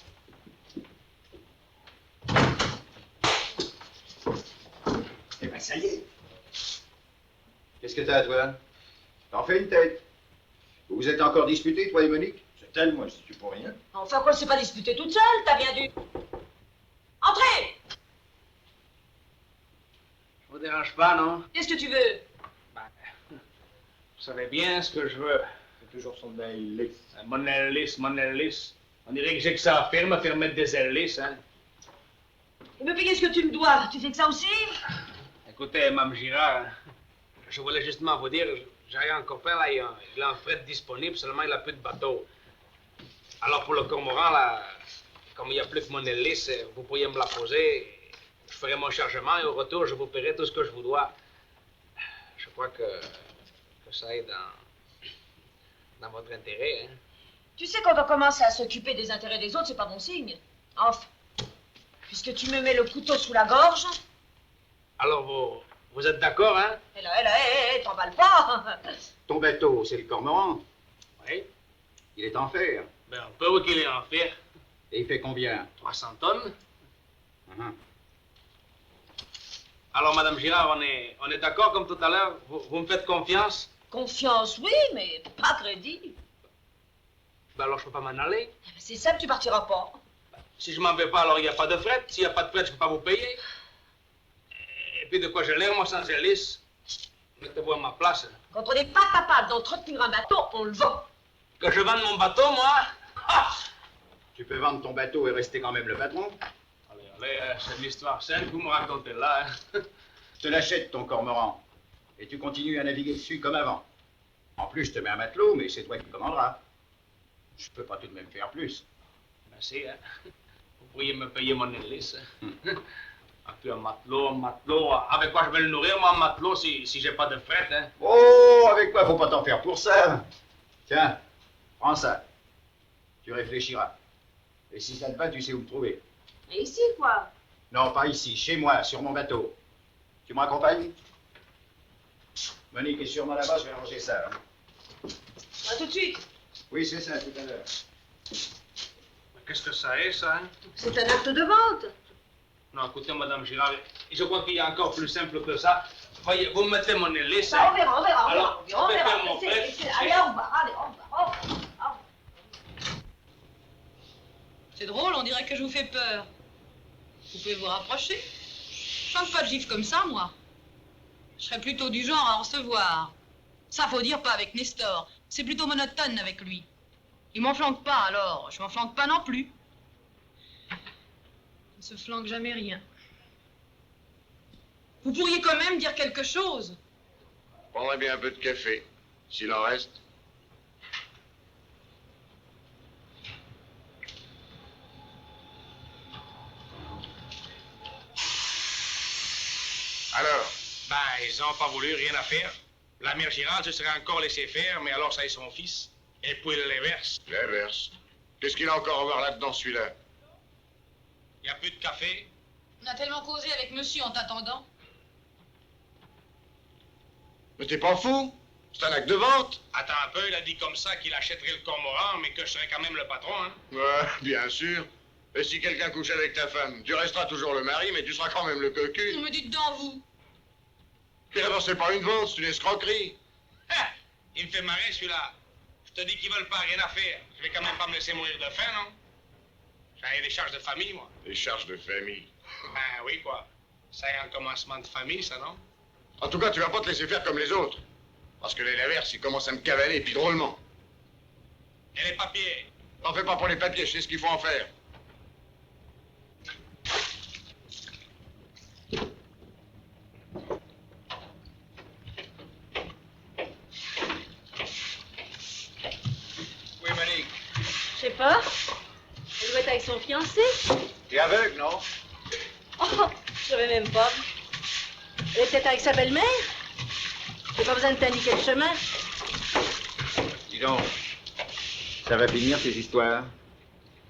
Eh ben, ça y est. Qu'est-ce que t'as, toi? T'en fais une tête. Vous vous êtes encore disputés, toi et Monique? C'est elle, moi, je suis pour rien. Enfin, quoi, c'est pas disputé toute seule, t'as bien dû... Entrez! Je vous dérange pas, non? Qu'est-ce que tu veux? Vous savez bien ce que je veux. C'est toujours son aile lisse. Mon aile lisse, mon aile lisse. On dirait que j'ai que ça à faire, me faire mettre des ailes lisses, hein. Et me payer ce que tu me dois, tu fais que ça aussi? Écoutez, Mme Girard, je voulais justement vous dire, j'ai un copain, là, il a un fret disponible, seulement il n'a plus de bateau. Alors pour le cormoran, là, comme il n'y a plus que mon aile lisse, vous pourriez me la poser, je ferai mon chargement et au retour, je vous paierai tout ce que je vous dois. Je crois que ça est dans votre intérêt, hein. Tu sais, quand on commence à s'occuper des intérêts des autres, c'est pas bon signe. Enfin, puisque tu me mets le couteau sous la gorge... Alors vous êtes d'accord, hein? Et là, t'emballes pas. Ton bateau, c'est le cormoran. Oui. Il est en fer. Ben, on peut qu'il est en fer. Et il fait combien? 300 tonnes. Alors, Madame Girard, on est d'accord comme tout à l'heure? Vous me faites confiance? Confiance, oui, mais pas crédit. Ben alors, je peux pas m'en aller. C'est simple, tu partiras pas. Si je m'en vais pas, alors il n'y a pas de fret. S'il n'y a pas de fret, je peux pas vous payer. Et puis de quoi j'ai l'air, moi, sans hélice? Mettez-vous à ma place. Quand on n'est pas capable d'entretenir un bateau, on le vend. Que je vende mon bateau, moi? Ah! Tu peux vendre ton bateau et rester quand même le patron? Allez, c'est une histoire simple que vous me racontez là. Hein. Je te l'achète, ton cormoran. Et tu continues à naviguer dessus comme avant. En plus, je te mets un matelot, mais c'est toi qui commanderas. Je peux pas tout de même faire plus. Merci, hein. Vous pourriez me payer mon hélice. Et puis un matelot. Avec quoi je vais le nourrir, moi, un matelot, si j'ai pas de fret, hein? Oh, avec quoi? Faut pas t'en faire pour ça. Tiens, prends ça. Tu réfléchiras. Et si ça te va, tu sais où me trouver. Et ici, quoi? Non, pas ici, chez moi, sur mon bateau. Tu me raccompagnes? Monique est sûrement là-bas, je vais ranger ça. Hein. À tout de suite. Oui, c'est ça, tout à l'heure. Mais qu'est-ce que ça est, ça, hein? C'est un acte de vente. Non, écoutez, Madame Girard, je crois qu'il y a encore plus simple que ça. Voyez, vous me mettez mon hélice. Ça, on verra. Alors, on verra. faire mon fret. Allez, au revoir. C'est drôle, on dirait que je vous fais peur. Vous pouvez vous rapprocher. Je change pas de gifle comme ça, moi. Je serais plutôt du genre à en recevoir. Ça, faut dire, pas avec Nestor. C'est plutôt monotone avec lui. Il m'en flanque pas, alors je m'en flanque pas non plus. Il ne se flanque jamais rien. Vous pourriez quand même dire quelque chose. Je prendrais bien un peu de café, s'il en reste. Alors? Ben, ils n'ont pas voulu, rien à faire. La mère Girard se serait encore laissé faire, mais alors ça est son fils. Et puis il les verse. Les verse. Qu'est-ce qu'il a encore à voir là-dedans, celui-là? Il n'y a plus de café. On a tellement causé avec monsieur en t'attendant. Mais t'es pas fou? C'est un acte de vente. Attends un peu, il a dit comme ça qu'il achèterait le cormoran, mais que je serais quand même le patron, hein. Ouais, bien sûr. Et si quelqu'un couche avec ta femme, tu resteras toujours le mari, mais tu seras quand même le cocu. Vous me dites dans vous. Puis d'abord, c'est pas une vente, c'est une escroquerie. Ah, il me fait marrer, celui-là. Je Je te dis qu'ils veulent pas, rien à faire. Je vais quand même pas me laisser mourir de faim, non? J'ai des charges de famille, moi. Des charges de famille. Ben oui, quoi. Ça est un commencement de famille, ça, non? En tout cas, tu vas pas te laisser faire comme les autres. Parce que les Laverse, ils commencent à me cavaler, et puis drôlement. Et les papiers? T'en fais pas pour les papiers, je sais ce qu'il faut en faire. Oui, Monique. Je sais pas. Elle doit être avec son fiancé. T'es aveugle, non? Oh, je savais même pas. Elle est peut-être avec sa belle-mère. J'ai pas besoin de t'indiquer le chemin. Dis donc, ça va finir ces histoires?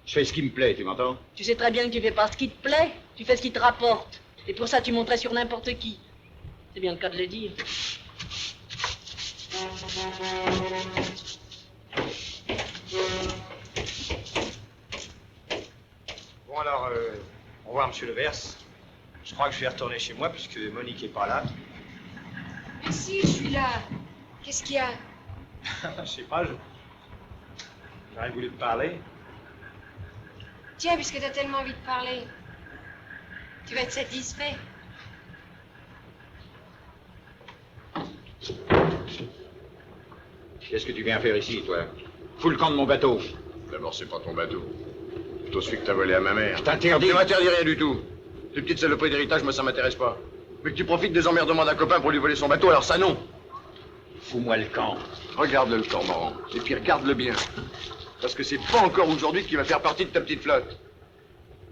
Je fais ce qui me plaît, tu m'entends? Tu sais très bien que tu fais pas ce qui te plaît. Tu fais ce qui te rapporte. Et pour ça, tu monterais sur n'importe qui. C'est bien le cas de le dire. Bon alors, au revoir, monsieur Levers. Je crois que je vais retourner chez moi puisque Monique est pas là. Mais si, je suis là. Qu'est-ce qu'il y a? Je sais pas, j'aurais voulu te parler. Tiens, puisque t'as tellement envie de parler, tu vas être satisfait. Qu'est-ce que tu viens faire ici, toi? Fous le camp de mon bateau. D'abord, c'est pas ton bateau. Plutôt celui que t'as volé à ma mère. Je t'interdis. Tu m'interdis rien du tout. Tes petites saloperies d'héritage, moi, ça m'intéresse pas. Mais que tu profites des emmerdements d'un copain pour lui voler son bateau, alors ça, non. Fous-moi le camp. Regarde-le, le cormoran. Et puis regarde-le bien. Parce que c'est pas encore aujourd'hui qu'il va faire partie de ta petite flotte.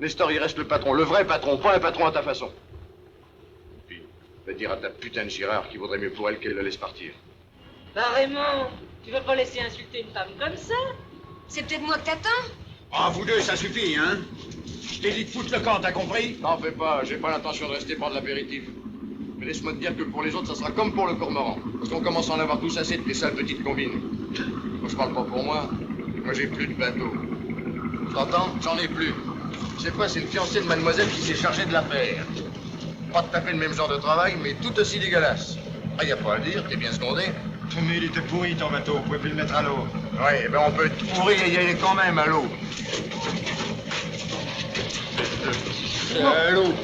Nestor, il reste le patron, le vrai patron, pas un patron à ta façon. Et puis, va dire à ta putain de Girard qu'il vaudrait mieux pour elle qu'elle le laisse partir. Bah Raymond, tu veux pas laisser insulter une femme comme ça? C'est peut-être moi que t'attends? Ah, vous deux, ça suffit, hein? Je t'ai dit de foutre le camp, t'as compris? N'en fais pas, j'ai pas l'intention de rester prendre l'apéritif. Mais laisse-moi te dire que pour les autres, ça sera comme pour le cormoran. Parce qu'on commence à en avoir tous assez de tes sales petites combines. Moi, je parle pas pour moi. Moi, j'ai plus de bateau. T'entends? J'en ai plus. C'est quoi? C'est une fiancée de mademoiselle qui s'est chargée de l'affaire. Pas tout à fait le même genre de travail, mais tout aussi dégueulasse. Ah, y a pas à le dire, t'es bien secondé. Mais il était pourri ton bateau, vous pouvez plus le mettre à l'eau. Ouais, ben on peut être pourri et y aller quand même à l'eau. À l'eau.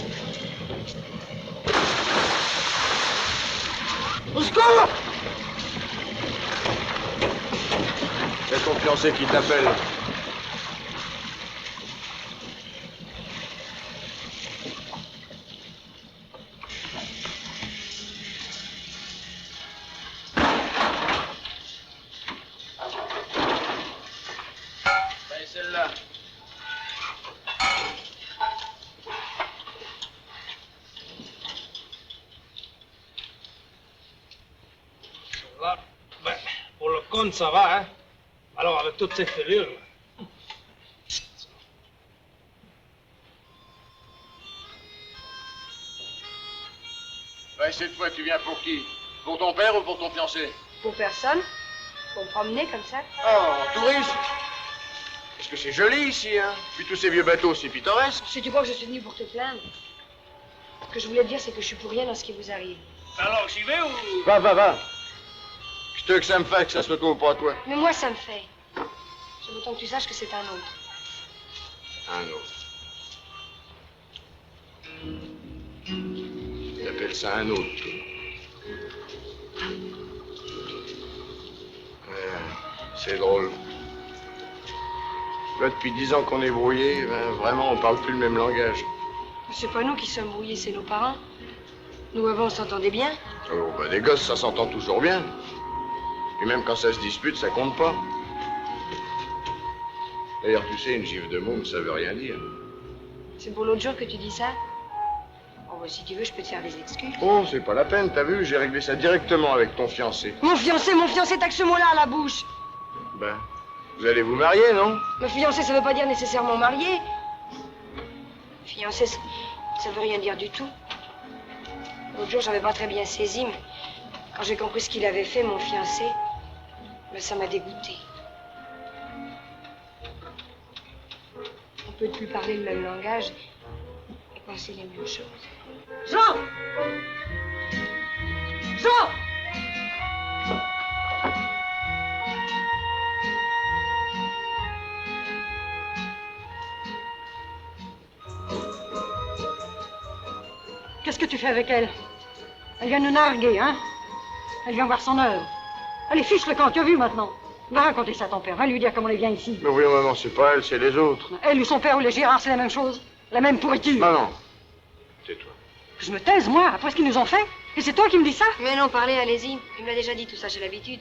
Au secours! C'est ton fiancé qui t'appelle. Ben, celle-là. Là, ben, pour le compte, ça va, hein? Alors, avec toutes ces fêlures, Ouais, cette fois, tu viens pour qui? Pour ton père ou pour ton fiancé? Pour personne. Pour me promener comme ça. Oh, en touriste? Parce que c'est joli ici, hein? Puis tous ces vieux bateaux, c'est pittoresque. Si tu crois que je suis venue pour te plaindre, ce que je voulais te dire, c'est que je suis pour rien dans ce qui vous arrive. alors j'y vais ou... Va. Je te veux que ça me fasse que ça se retrouve pas à toi. Mais moi, ça me fait. J'aime autant que tu saches que c'est un autre. Un autre. T'appelles ça un autre, toi. C'est drôle. Là, depuis 10 ans qu'on est brouillés, ben, vraiment, on parle plus le même langage. C'est pas nous qui sommes brouillés, c'est nos parents. Nous, avant, on s'entendait bien. Oh, ben, des gosses, ça s'entend toujours bien. Et même quand ça se dispute, ça compte pas. D'ailleurs, tu sais, une gifle de môme, ça veut rien dire. C'est pour l'autre jour que tu dis ça? Oh, bah, si tu veux, je peux te faire des excuses. Oh, c'est pas la peine, t'as vu, j'ai réglé ça directement avec ton fiancé. Mon fiancé, t'as que ce mot-là à la bouche. Ben, vous allez vous marier, non? Me fiancé, ça veut pas dire nécessairement marié. Fiancé, ça veut rien dire du tout. L'autre jour, j'avais pas très bien saisi, mais quand j'ai compris ce qu'il avait fait, mon fiancé, ben, ça m'a dégoûté. On peut plus parler le même langage et penser les mêmes choses. Jean! Jean! Qu'est-ce que tu fais avec elle? Elle vient nous narguer, hein? Elle vient voir son œuvre. Allez, fiche le camp, tu as vu maintenant. Va raconter ça à ton père, va lui dire comment elle vient ici. Mais oui, maman, c'est pas elle, c'est les autres. Elle ou son père ou les Gérard, c'est la même chose. La même pourriture. Maman, tais-toi. Que je me taise, moi, après ce qu'ils nous ont fait. Et c'est toi qui me dis ça? Mais non, parlez, allez-y. Il me l'a déjà dit tout ça, j'ai l'habitude.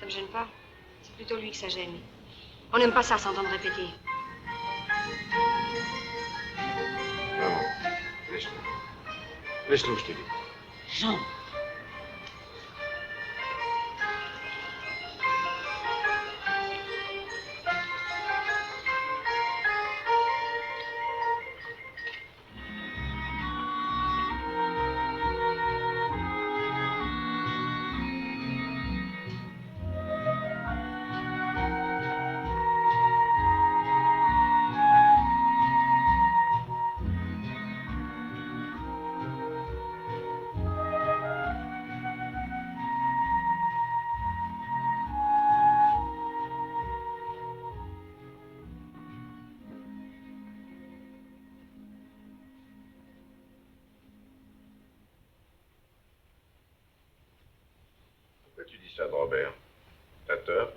Ça me gêne pas. C'est plutôt lui que ça gêne. On n'aime pas ça, s'entendre répéter. Maman, laisse-le. Laisse-le, je te dis. Jean. Pourquoi tu dis ça de Robert? T'as tort.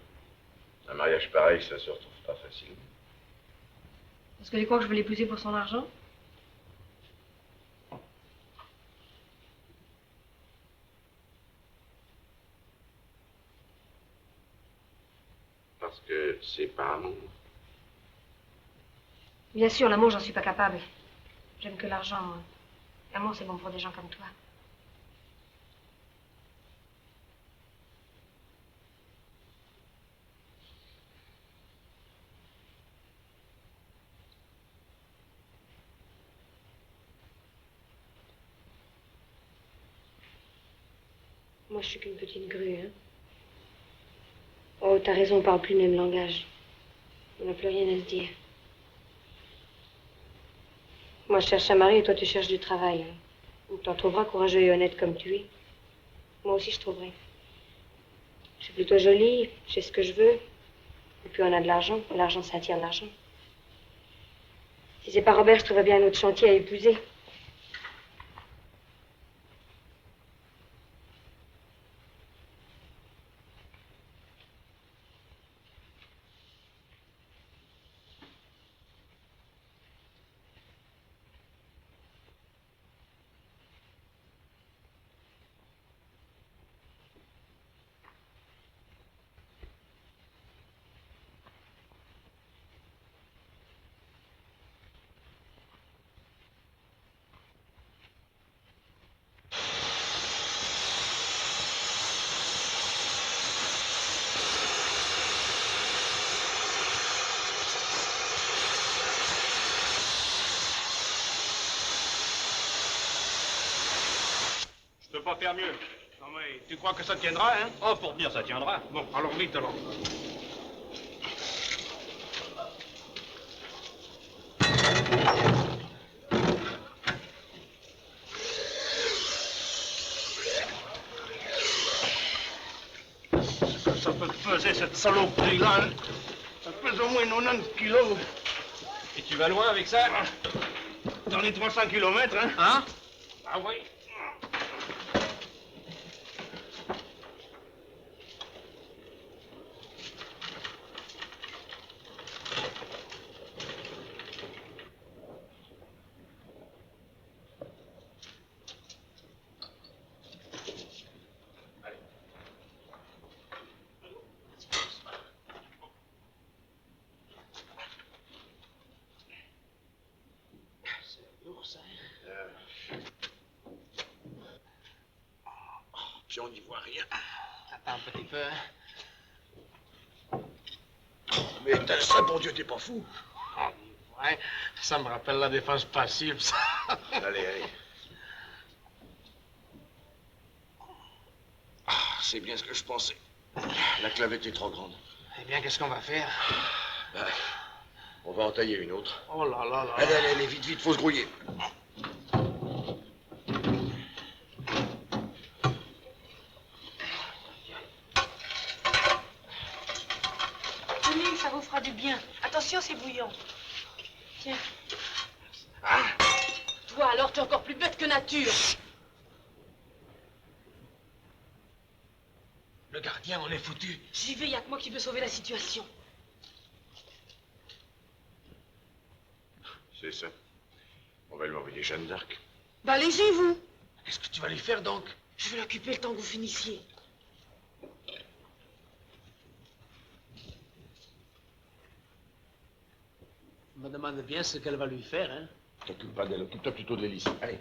Un mariage pareil, ça se retrouve pas facilement. Parce que tu crois que je veux l'épouser pour son argent? Parce que c'est pas amour. Bien sûr, l'amour, j'en suis pas capable. J'aime que l'argent, moi. L'amour, c'est bon pour des gens comme toi. Moi, je suis qu'une petite grue, hein. Oh, t'as raison, on parle plus le même langage. On n'a plus rien à se dire. Moi, je cherche un mari et toi, tu cherches du travail. Hein. Ou t'en trouveras courageux et honnête comme tu es. Moi aussi, je trouverai. Je suis plutôt jolie, je sais ce que je veux. Et puis, on a de l'argent. L'argent, ça attire l'argent. Si c'est pas Robert, je trouverais bien un autre chantier à épouser. Je peux pas faire mieux. Non mais, tu crois que ça tiendra, hein? Oh, pour dire, ça tiendra. Bon, alors vite alors. Ça peut peser cette saloperie-là, hein? Ça pèse au moins 90 kilos. Et tu vas loin avec ça? Dans les 300 kilomètres, hein? Hein? Ah oui. Puis on n'y voit rien. Attends un petit peu. Mais éteins ça, bon Dieu, t'es pas fou. Ouais, ça me rappelle la défense passive, ça. Allez, allez. Ah, c'est bien ce que je pensais. La clavette est trop grande. Eh bien, qu'est-ce qu'on va faire? Ben, on va en tailler une autre. Oh là là là. Allez, allez, allez, vite, vite, faut se grouiller. Tenez, ça vous fera du bien. Attention, c'est bouillant. Tiens. Ah. Toi, alors, T'es encore plus bête que nature. Le gardien, on est foutu. J'y vais, y a que moi qui peux sauver la situation. C'est ça. On va lui envoyer Jeanne d'Arc. Bah allez-y, vous. Qu'est-ce que tu vas lui faire donc? Je vais l'occuper le temps que vous finissiez. Je me demande bien ce qu'elle va lui faire, hein. T'occupe pas d'elle, occupe-toi plutôt de l'hélice. Allez.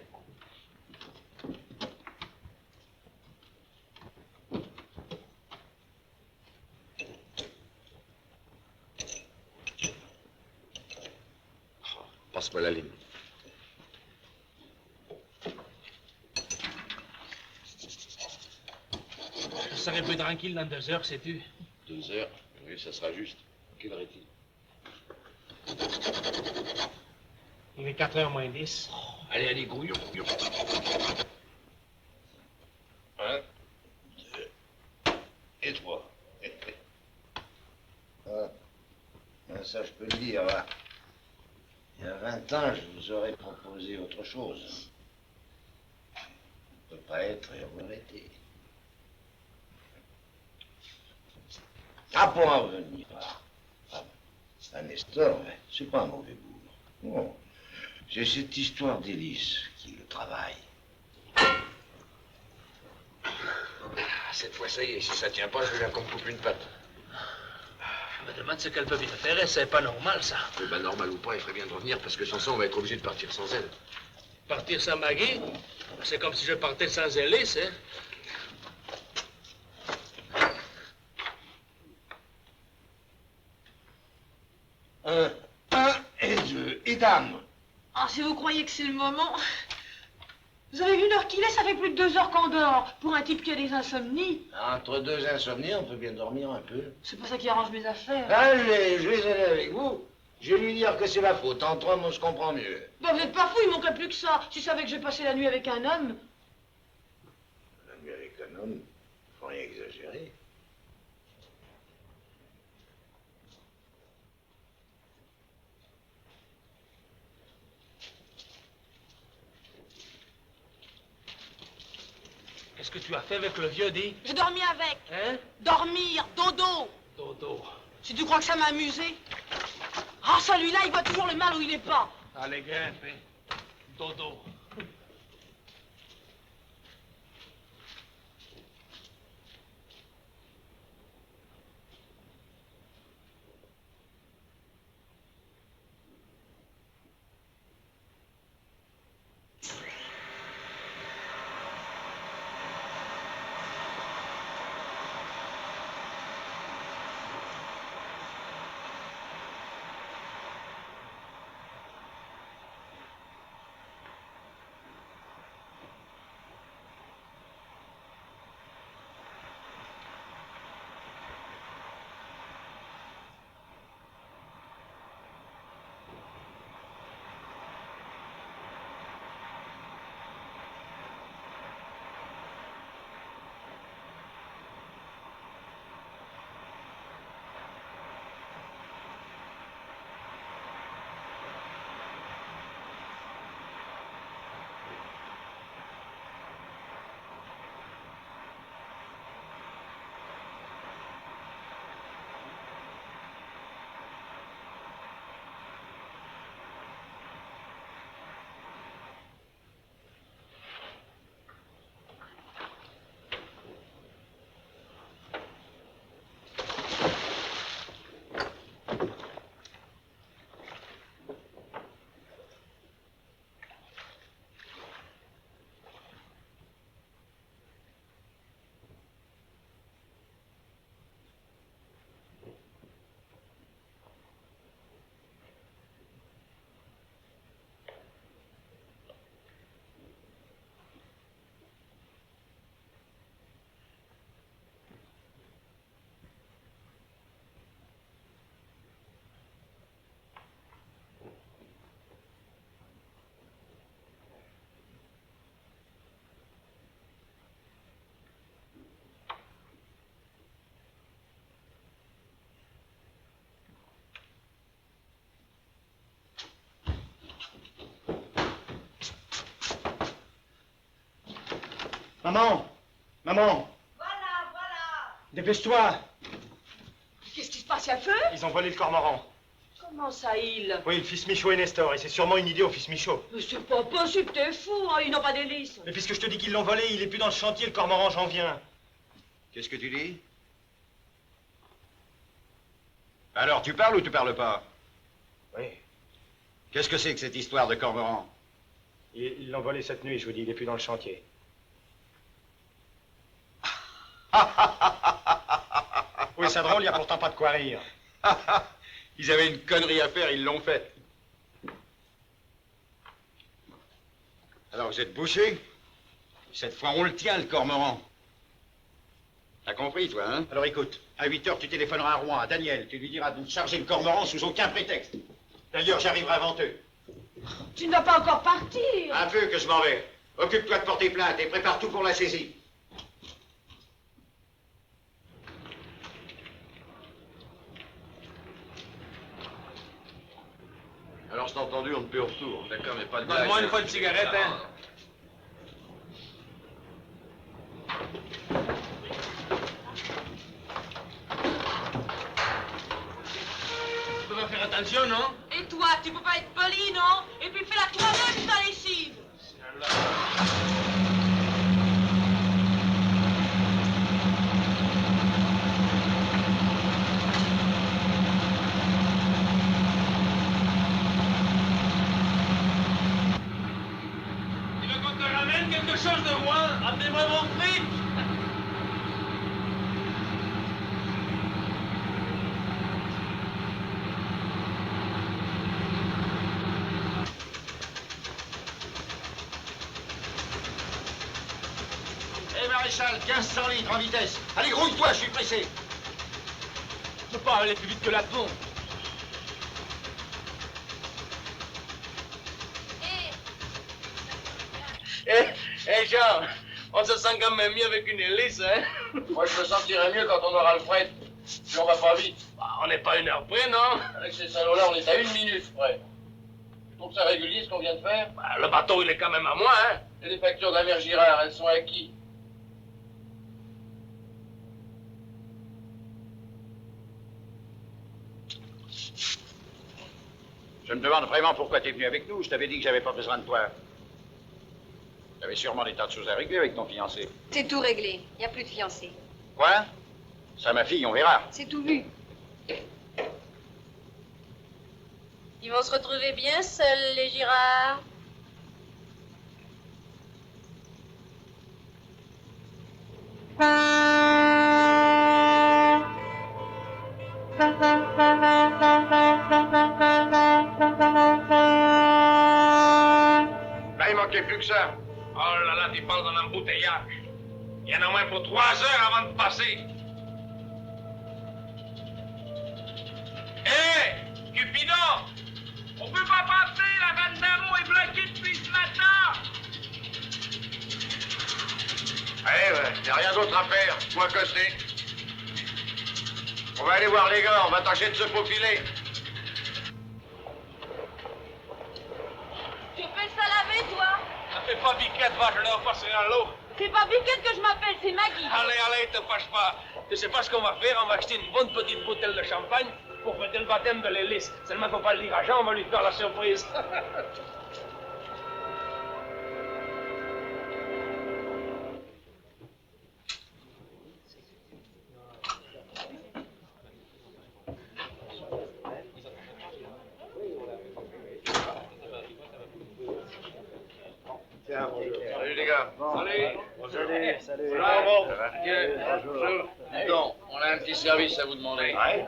Passe-moi la ligne. Je serai plus tranquille dans 2 heures, sais-tu? 2 heures? Oui, ça sera juste. Quelle heure est-il? Il est 4h moins 10. Allez, allez, grouillons, grouillons. 1, 2 et 3. Ça, je peux le dire. Hein. Il y a 20 ans, je vous aurais proposé autre chose. On ne peut pas être et avoir été. Ah, pour en revenir à Nestor, c'est pas un mauvais boulot. Non. C'est cette histoire d'Élise qui le travaille. Cette fois, ça y est, si ça tient pas, je viens qu'on me coupe une patte. Je me demande ce qu'elle peut bien faire, et c'est pas normal, ça. Oui, ben, normal ou pas, il ferait bien de revenir, parce que sans ça, on va être obligé de partir sans elle. Partir sans Maggie, c'est comme si je partais sans Élise, hein. Un et 2, et dame. Ah, si vous croyez que c'est le moment... Vous avez vu l'heure qu'il est, ça fait plus de 2 heures qu'on dort. Pour un type qui a des insomnies. Entre 2 insomnies, on peut bien dormir un peu. C'est pas ça qui arrange mes affaires. Allez, je vais aller avec vous. Je vais lui dire que c'est la faute. Entre hommes, on se comprend mieux. Bah, vous êtes pas fou, il manquerait plus que ça. Si je savais que j'ai passé la nuit avec un homme... La nuit avec un homme, faut rien exagérer. Qu'est-ce que tu as fait avec le vieux, dis? J'ai dormi avec. Hein? Dormir, dodo. Dodo. Si tu crois que ça m'a amusé. Ah, celui-là, il voit toujours le mal où il n'est pas. Allez, grimpe, hein. Dodo. Maman! Maman! Voilà. Dépêche-toi! Qu'est-ce qui se passe, il y a feu? Ils ont volé le cormoran. Comment ça, il? Oui, le fils Michaud et Nestor, et c'est sûrement une idée au fils Michaud. Mais c'est pas possible, t'es fou, hein, ils n'ont pas d'hélice. Mais puisque je te dis qu'ils l'ont volé, il est plus dans le chantier, le cormoran, j'en viens. Qu'est-ce que tu dis? Alors, tu parles ou tu parles pas? Oui. Qu'est-ce que c'est que cette histoire de cormoran? Ils l'ont volé cette nuit, je vous dis, il est plus dans le chantier. Oui, c'est drôle, il n'y a pourtant pas de quoi rire. Ils avaient une connerie à faire, ils l'ont faite. Alors, vous êtes bouché? Cette fois, on le tient, le cormoran. T'as compris, toi, hein? Alors écoute, à 8 heures, tu téléphoneras à Rouen, à Daniel. Tu lui diras de charger le cormoran sous aucun prétexte. D'ailleurs, j'arriverai avant eux. Tu ne vas pas encore partir. Un peu que je m'en vais. Occupe-toi de porter plainte et prépare tout pour la saisie. Alors, c'est entendu, on ne peut retour. D'accord, mais pas de blague. Donne-moi une fois de cigarette, hein. Tu vas faire attention, non? Et toi, tu peux pas être poli, non? Et puis fais-la toi-même, ta lessive. Tu veux qu'on te ramène quelque chose de moi? Amenez-moi mon fric! Hé, maréchal, 1500 litres en vitesse. Allez, grouille-toi, je suis pressé. Je peux pas aller plus vite que la pompe. Eh, Jean, on se sent quand même mieux avec une hélice, hein? Moi, je me sentirais mieux quand on aura le fret. Puis on va pas vite. Bah, on n'est pas 1 heure près, non? Avec ces salauds-là, on est à 1 minute près. Tu trouves ça régulier, ce qu'on vient de faire? Bah, le bateau, il est quand même à moi, hein? Et les factures de la mère Girard, elles sont à qui? Je me demande vraiment pourquoi t'es venu avec nous. Je t'avais dit que j'avais pas besoin de toi. T'avais sûrement des tas de choses à régler avec ton fiancé. C'est tout réglé. Il n'y a plus de fiancé. Quoi? Ça, ma fille, on verra. C'est tout vu. Ils vont se retrouver bien seuls, les Girard. Là, il manquait plus que ça. Oh là là, tu parles d'un embouteillage. Il y en a au moins pour 3 heures avant de passer. Hé, Cupidon! On peut pas passer, la vanne d'amour est bloquée depuis ce matin! Ouais, y a rien d'autre à faire. Faut accoster. On va aller voir les gars, on va tâcher de se faufiler. Tu fais ça laver, toi? Ça fait pas biquette, va, je leur passer à l'eau. C'est pas Biquette que je m'appelle, c'est Maggie. Allez, te fâche pas. Tu sais pas ce qu'on va faire? On va acheter une bonne petite bouteille de champagne pour fêter le baptême de l'hélice. Seulement faut pas le dire à Jean, on va lui faire la surprise. Tiens, bonjour. Salut les gars. Salut. Salut. Bravo. Ça va? Bonjour. Dis donc, on a un petit service à vous demander. Ouais.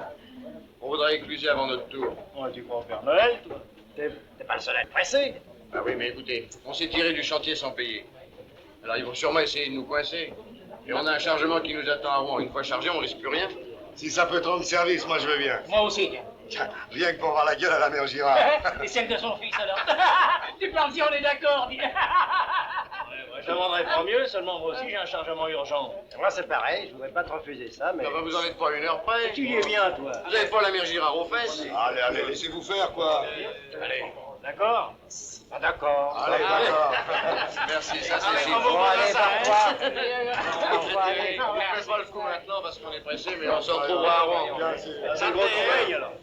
On voudrait écluser avant notre tour. Ouais, tu crois au Père Noël, toi? T'es pas le seul à être pressé. Ah oui, mais écoutez, on s'est tiré du chantier sans payer. Alors ils vont sûrement essayer de nous coincer. Et on a un chargement qui nous attend à Rouen. Une fois chargé, on risque plus rien. Si ça peut te rendre service, moi je veux bien. Moi aussi. Rien que pour voir la gueule à la mère Girard. Et celle de son fils alors. Tu parles si on est d'accord, dis. Je demanderais pas mieux, seulement moi aussi j'ai un chargement urgent. Et moi c'est pareil, je voudrais pas te refuser ça, mais... Ah bah, vous en êtes pas à 1 heure près. Tu y es bien, toi. Vous avez pas la mère Girard aux fesses. Allez, laissez-vous faire, quoi. Allez, d'accord. Ah, d'accord. Allez, d'accord. Merci, ça c'est fini. Bon, allez, On fait pas le coup maintenant parce qu'on est pressé, mais on se retrouvera avant. C'est le gros travail, alors.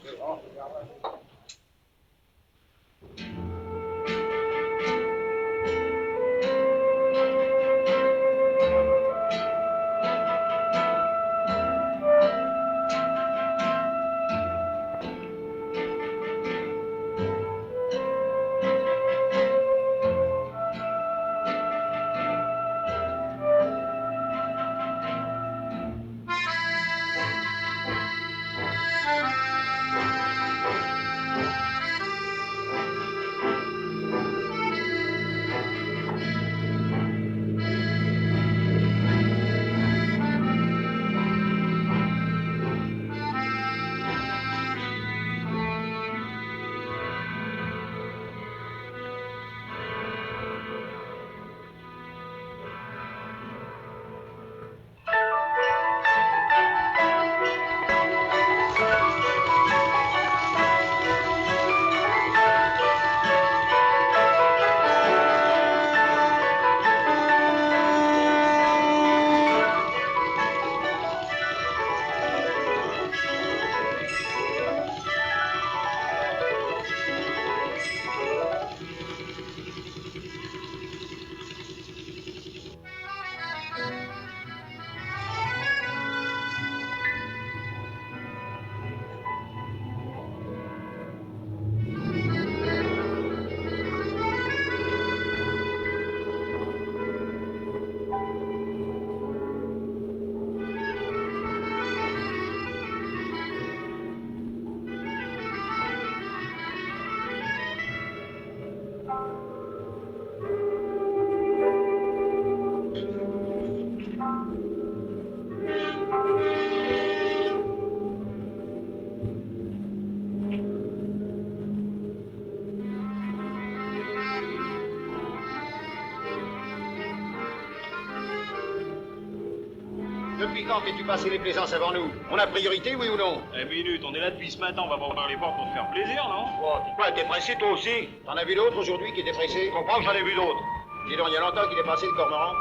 Depuis quand fais-tu passer les plaisances avant nous? On a priorité, oui ou non? Eh, minute, on est là depuis ce matin, on va pas ouvrir les portes pour te faire plaisir, non? Oh, quoi, t'es pressé toi aussi? T'en as vu d'autres aujourd'hui qui étaient pressés? Je comprends que j'en ai vu d'autres. Dis donc, il y a longtemps qu'il est passé le cormoran?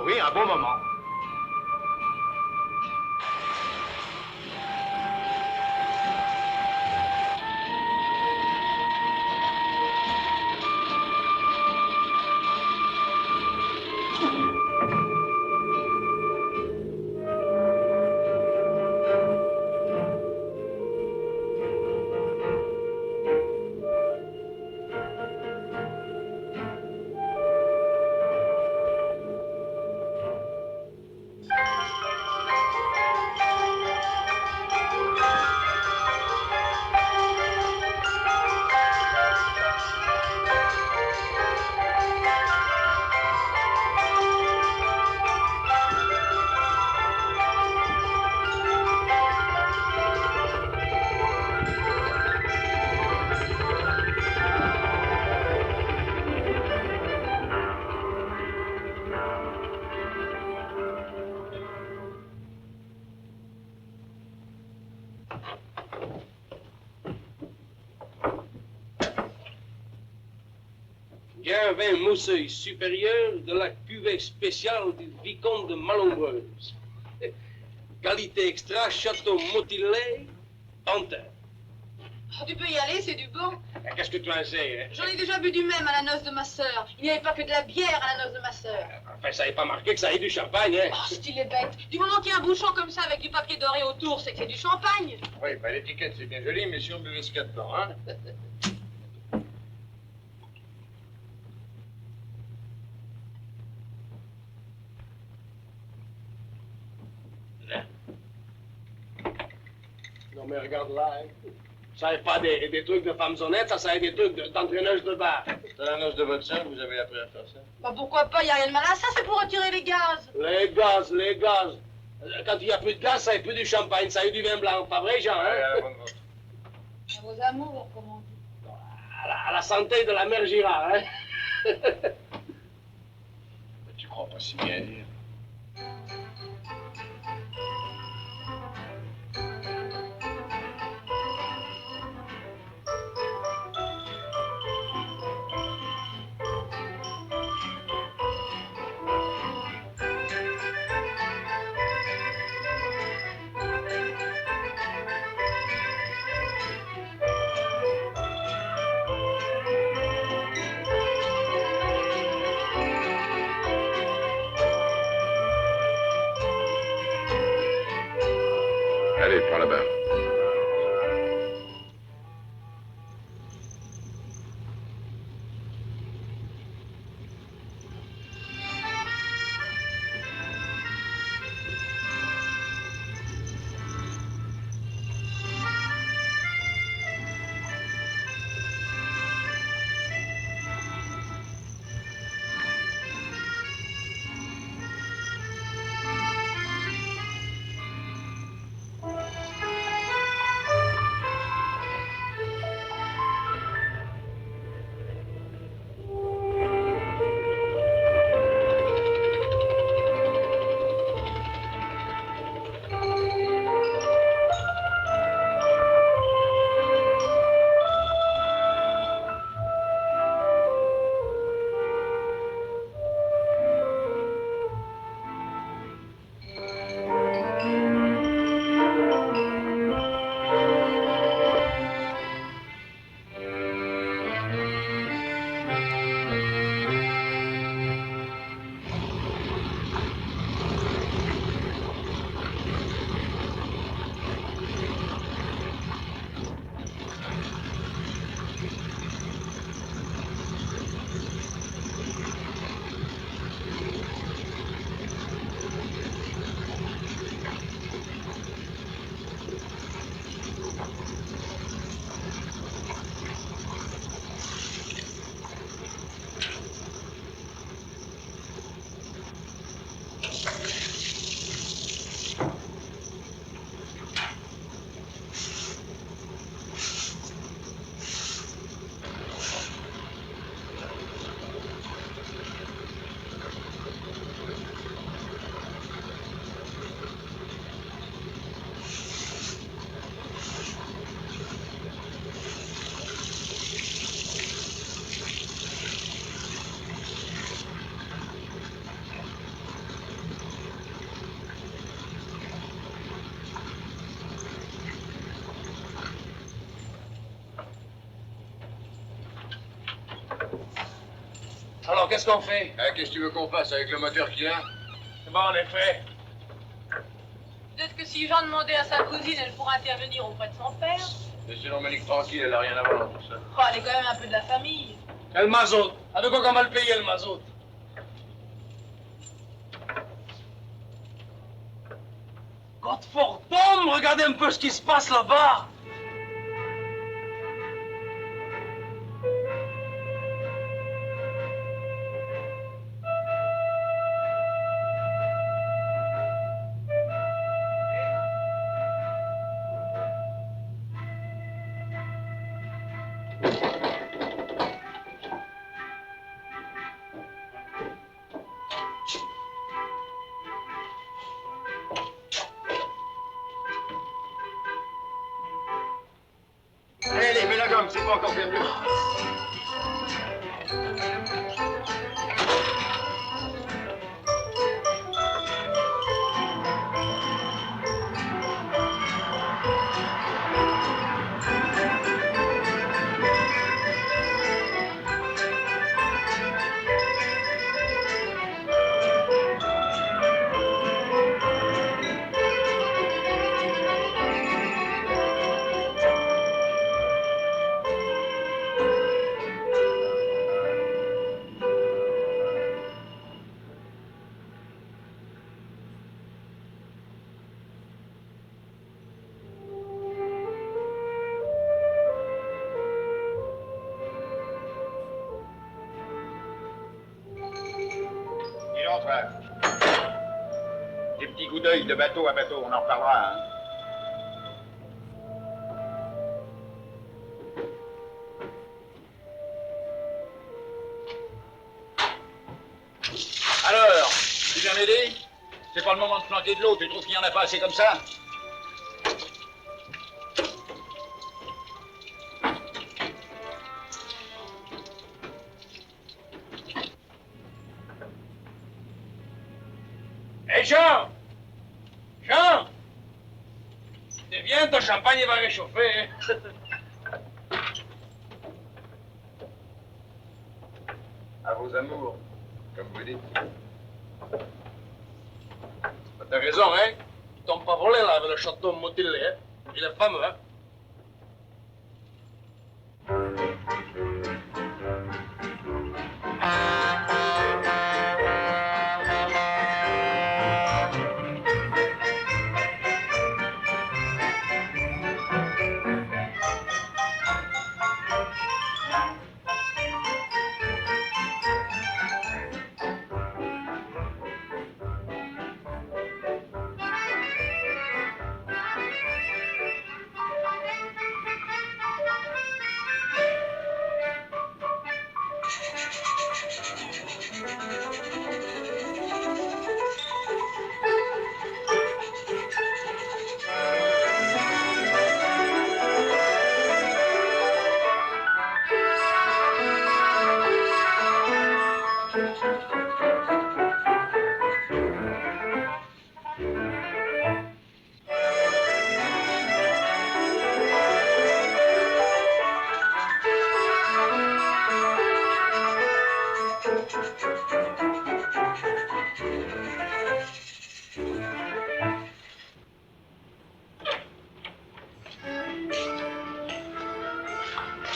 Oui, un bon moment. Un vin mousseux supérieur de la cuvée spéciale du vicomte de Malombreuse. Qualité extra, château Motillet, Pantin. Oh, tu peux y aller, c'est du bon. Qu'est-ce que tu en sais, hein? J'en ai déjà bu du même à la noce de ma sœur. Il n'y avait pas que de la bière à la noce de ma sœur. Enfin, ça n'est pas marqué que ça ait du champagne, hein? Oh, style est bête. Du moment qu'il y a un bouchon comme ça avec du papier doré autour, c'est que c'est du champagne. Oui, bah l'étiquette c'est bien joli, mais si on buvait ce qu'il y a dedans, hein? Non, mais regarde là, hein. Ça n'est pas des trucs de femmes honnêtes, ça est des trucs d'entraîneuses de bar. C'est la noce de votre sœur, vous avez appris à faire ça? Bah pourquoi pas, il n'y a rien de mal à ça, c'est pour retirer les gaz. Les gaz. Quand il n'y a plus de gaz, ça n'est plus du champagne, ça est du vin blanc. Pas vrai, Jean, hein? À vos amours, comment on dit. À la santé de la mère Girard, hein? Mais tu crois pas si bien dire. Alors, qu'est-ce qu'on fait? Qu'est-ce que tu veux qu'on fasse avec le moteur qu'il a? Bon, en effet. Peut-être que si Jean demandait à sa cousine, elle pourra intervenir auprès de son père. Laissez Monique tranquille, elle a rien à voir dans tout ça. Oh, elle est quand même un peu de la famille. Et le mazout? Avec quoi qu'on va le payer, le mazout? Godfordom, regardez un peu ce qui se passe là-bas. Allez, mets la gomme, c'est pas encore perdu. Des petits coups d'œil de bateau à bateau, on en reparlera. Hein. Alors, tu viens m'aider? C'est pas le moment de planter de l'eau, tu trouves qu'il y en a pas assez comme ça? Hé, Jean! Jean! Viens, ton champagne va réchauffer. À vos amours, comme vous dites. T'as raison, hein? Tu tombes pas volé, là, avec le château motilé, hein? Il est fameux, hein?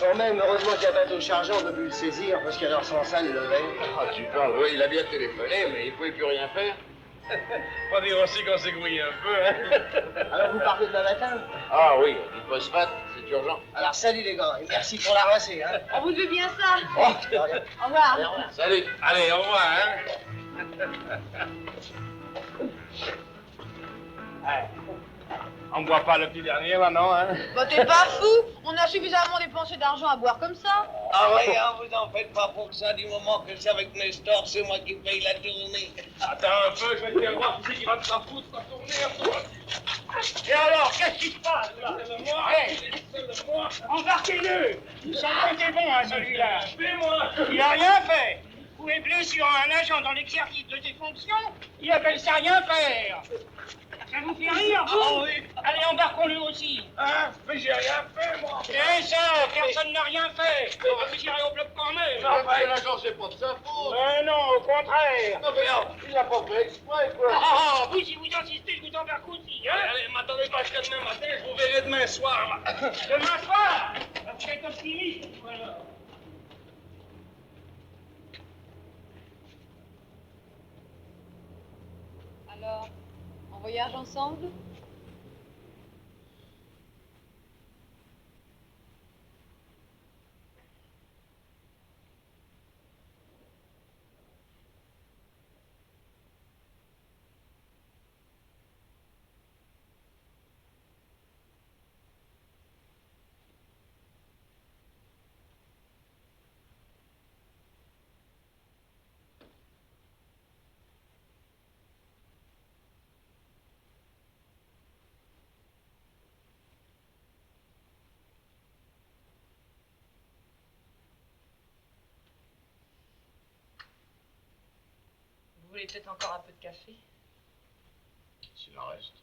Quand même, heureusement qu'il y a un bateau chargé, on ne peut plus le saisir, parce qu'alors sans ça, le levait. Ah, tu parles, oui, il a bien téléphoné, mais il ne pouvait plus rien faire. Faut dire aussi qu'on s'est grouillé un peu, hein? Alors vous partez demain matin? Ah oui, du phosphate, c'est urgent. Alors salut les gars, et merci pour la rincée, hein. On vous devait bien ça. Oh, Au revoir. Salut. Allez, au revoir, hein? On ne boit pas le petit dernier, maintenant, hein? Bah t'es pas fou. On a suffisamment dépensé d'argent à boire comme ça. Ah rien, vous en faites pas pour ça, du moment que c'est avec Nestor, c'est moi qui paye la tournée. Attends un peu, je vais te faire voir qui c'est qui va te la foutre, ta tournée. Et alors, qu'est-ce qui se passe là? C'est moi, c'est moi. Embarquez-le! Il semble que c'est bon, hein, celui-là. Fais-moi. Il a rien fait. Vous êtes blessé sur un agent dans l'exercice de ses fonctions, il appelle ça rien faire. Ça vous fait rire, vous? Ah oui. Allez, embarquons-le aussi. Hein? Mais j'ai rien fait, moi. Eh ça, personne n'a rien fait. Vous irez au bloc quand même. Non, mais l'agent, c'est pas de sa faute. Mais non, au contraire. Non, mais non, il l'a pas fait exprès, quoi. Vous, si vous insistez, je vous embarque aussi, hein? Allez, m'attendez pas jusqu'à demain matin, je vous verrai demain soir. Demain soir? Vous êtes optimiste, voilà. Alors, on voyage ensemble? Vous voulez peut-être encore un peu de café? S'il en reste.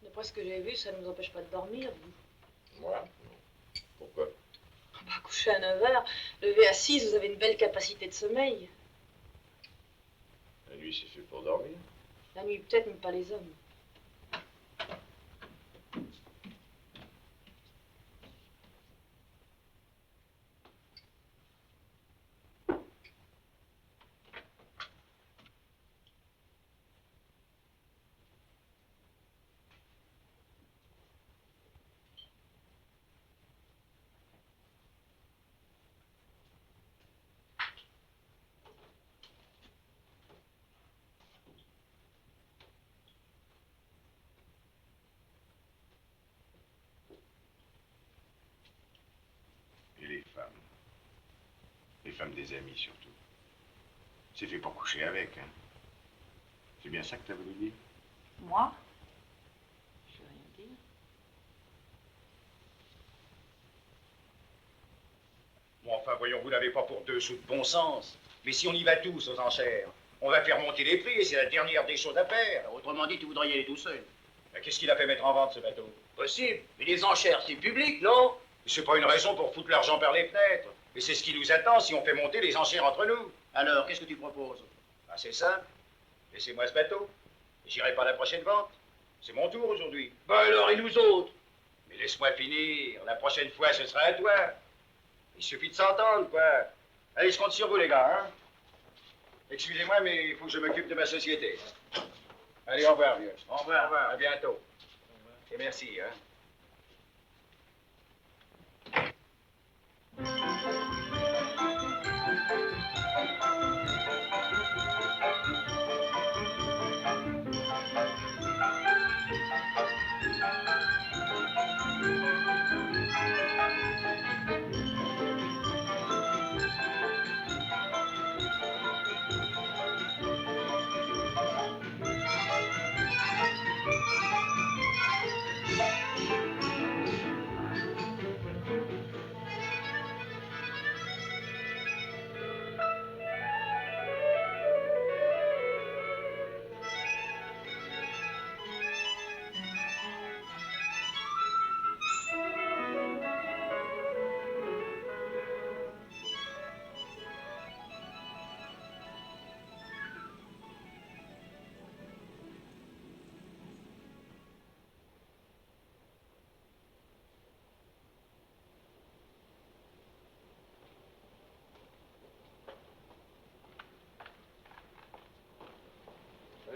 D'après ce que j'ai vu, ça ne nous empêche pas de dormir, vous. Moi? Pourquoi? Bah, coucher à 9 h, lever à 6, vous avez une belle capacité de sommeil. La nuit, c'est fait pour dormir. La nuit peut-être, mais pas les hommes. Et les femmes? Les femmes des amis, surtout. C'est fait pour coucher avec, hein. C'est bien ça que t'as voulu dire? Moi? Je veux rien dire. Bon, enfin, voyons, vous n'avez pas pour 2 sous de bon sens. Mais si on y va tous aux enchères, on va faire monter les prix et c'est la dernière des choses à faire. Autrement dit, tu voudrais y aller tout seul. Qu'est-ce qu'il a fait mettre en vente, ce bateau? Possible, mais les enchères, c'est public, non? C'est pas une raison pour foutre l'argent par les fenêtres. Et c'est ce qui nous attend si on fait monter les enchères entre nous. Alors, qu'est-ce que tu proposes? Ah, c'est simple. Laissez-moi ce bateau. Et j'irai pas à la prochaine vente. C'est mon tour aujourd'hui. Ben alors, et nous autres? Mais laisse-moi finir. La prochaine fois, ce sera à toi. Il suffit de s'entendre, quoi. Allez, je compte sur vous, les gars, hein. Excusez-moi, mais il faut que je m'occupe de ma société. Allez, au revoir, vieux. Au revoir. Au revoir. À bientôt. Et merci, hein.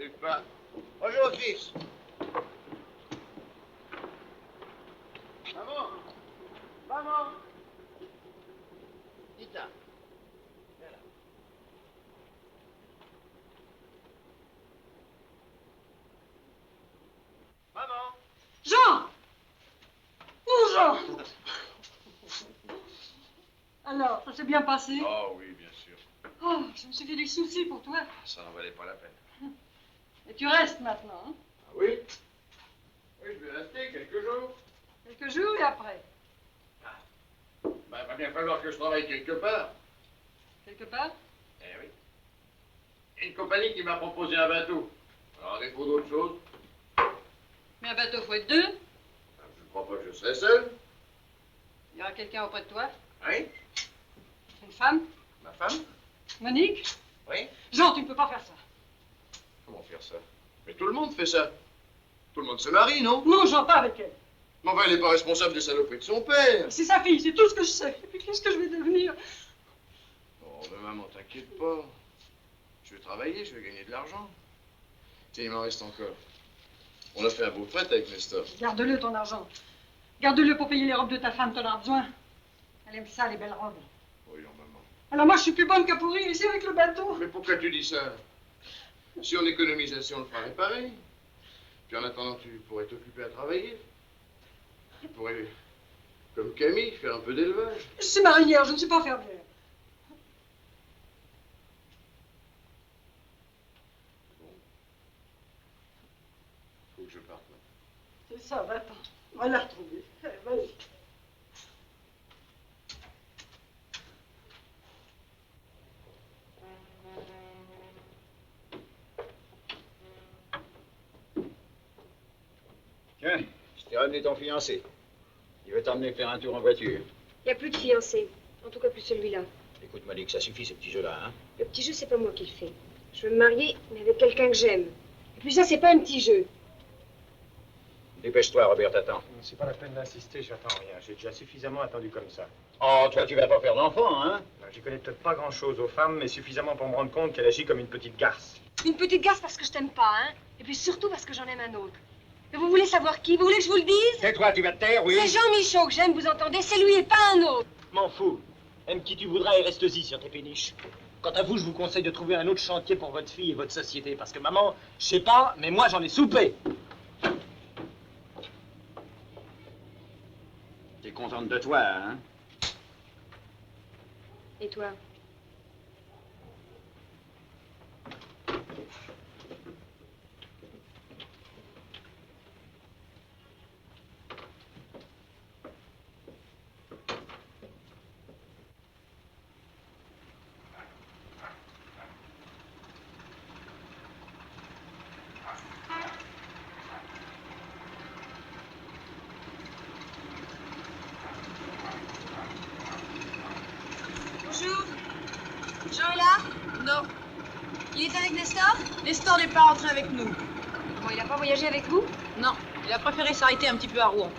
Salut, pas. Bonjour, fils. Maman. Maman. Tita. Viens là. Maman. Jean! Où Jean? Alors, ça s'est bien passé? Oh oui, bien sûr. Oh, je me suis fait du souci pour toi. Ça n'en valait pas la peine. Et tu restes maintenant, hein? Ah oui? Oui, je vais rester quelques jours. Quelques jours et après. Ben, il va bien falloir que je travaille quelque part. Quelque part? Eh oui. Il y a une compagnie qui m'a proposé un bateau. Alors, à défaut d'autre chose, Mais un bateau, faut être deux. je ne crois pas que je serai seul. Il y aura quelqu'un auprès de toi. Oui? Une femme. Ma femme? Monique. Oui? Jean, tu ne peux pas faire ça. Comment faire ça? Mais tout le monde fait ça. Tout le monde se marie, non? Non, Jean, pas avec elle. Mais enfin, elle n'est pas responsable des saloperies de son père. C'est sa fille, c'est tout ce que je sais. Et puis qu'est-ce que je vais devenir? Oh, mais maman, t'inquiète pas. Je vais travailler, je vais gagner de l'argent. Tiens, il m'en reste encore. On a fait un beau fête avec Nestor. Garde-le, ton argent. Garde-le pour payer les robes de ta femme, t'en as besoin. Elle aime ça, les belles robes. Oui, non, maman. Alors moi, je suis plus bonne qu'à pourrir ici avec le bateau. Mais pourquoi tu dis ça? Si on économise assez, on le fera réparer. Puis en attendant, tu pourrais t'occuper à travailler. Tu pourrais, comme Camille, faire un peu d'élevage. Je suis marinière, je ne suis pas fermière. Faut que je parte maintenant. C'est ça, va-t'en. On va la retrouver. Allez, vas-y. Tiens, je t'ai ramené ton fiancé. Il veut t'emmener faire un tour en voiture. Il n'y a plus de fiancé. En tout cas, plus celui-là. Écoute, Monique, ça suffit, ces petits jeux-là, hein? Le petit jeu, c'est pas moi qui le fais. Je veux me marier, mais avec quelqu'un que j'aime. Et puis ça, c'est pas un petit jeu. Dépêche-toi, Robert, t'attends. C'est pas la peine d'insister, j'attends rien. J'ai déjà suffisamment attendu comme ça. Oh, toi, tu vas pas faire d'enfant, hein? J'y connais peut-être pas grand-chose aux femmes, mais suffisamment pour me rendre compte qu'elle agit comme une petite garce. Une petite garce parce que je t'aime pas, hein? Et puis surtout parce que j'en aime un autre. Mais vous voulez savoir qui? Vous voulez que je vous le dise? Tais-toi, tu vas te taire, oui? C'est Jean Michaud que j'aime, vous entendez? C'est lui et pas un autre. M'en fous. Aime qui tu voudras et reste-y sur tes péniches. Quant à vous, je vous conseille de trouver un autre chantier pour votre fille et votre société. Parce que maman, je sais pas, mais moi j'en ai soupé. T'es contente de toi, hein? Et toi? Bonjour. Jean est là? Non. Il est avec Nestor? Nestor n'est pas rentré avec nous. Bon, il n'a pas voyagé avec vous? Non. Il a préféré s'arrêter un petit peu à Rouen.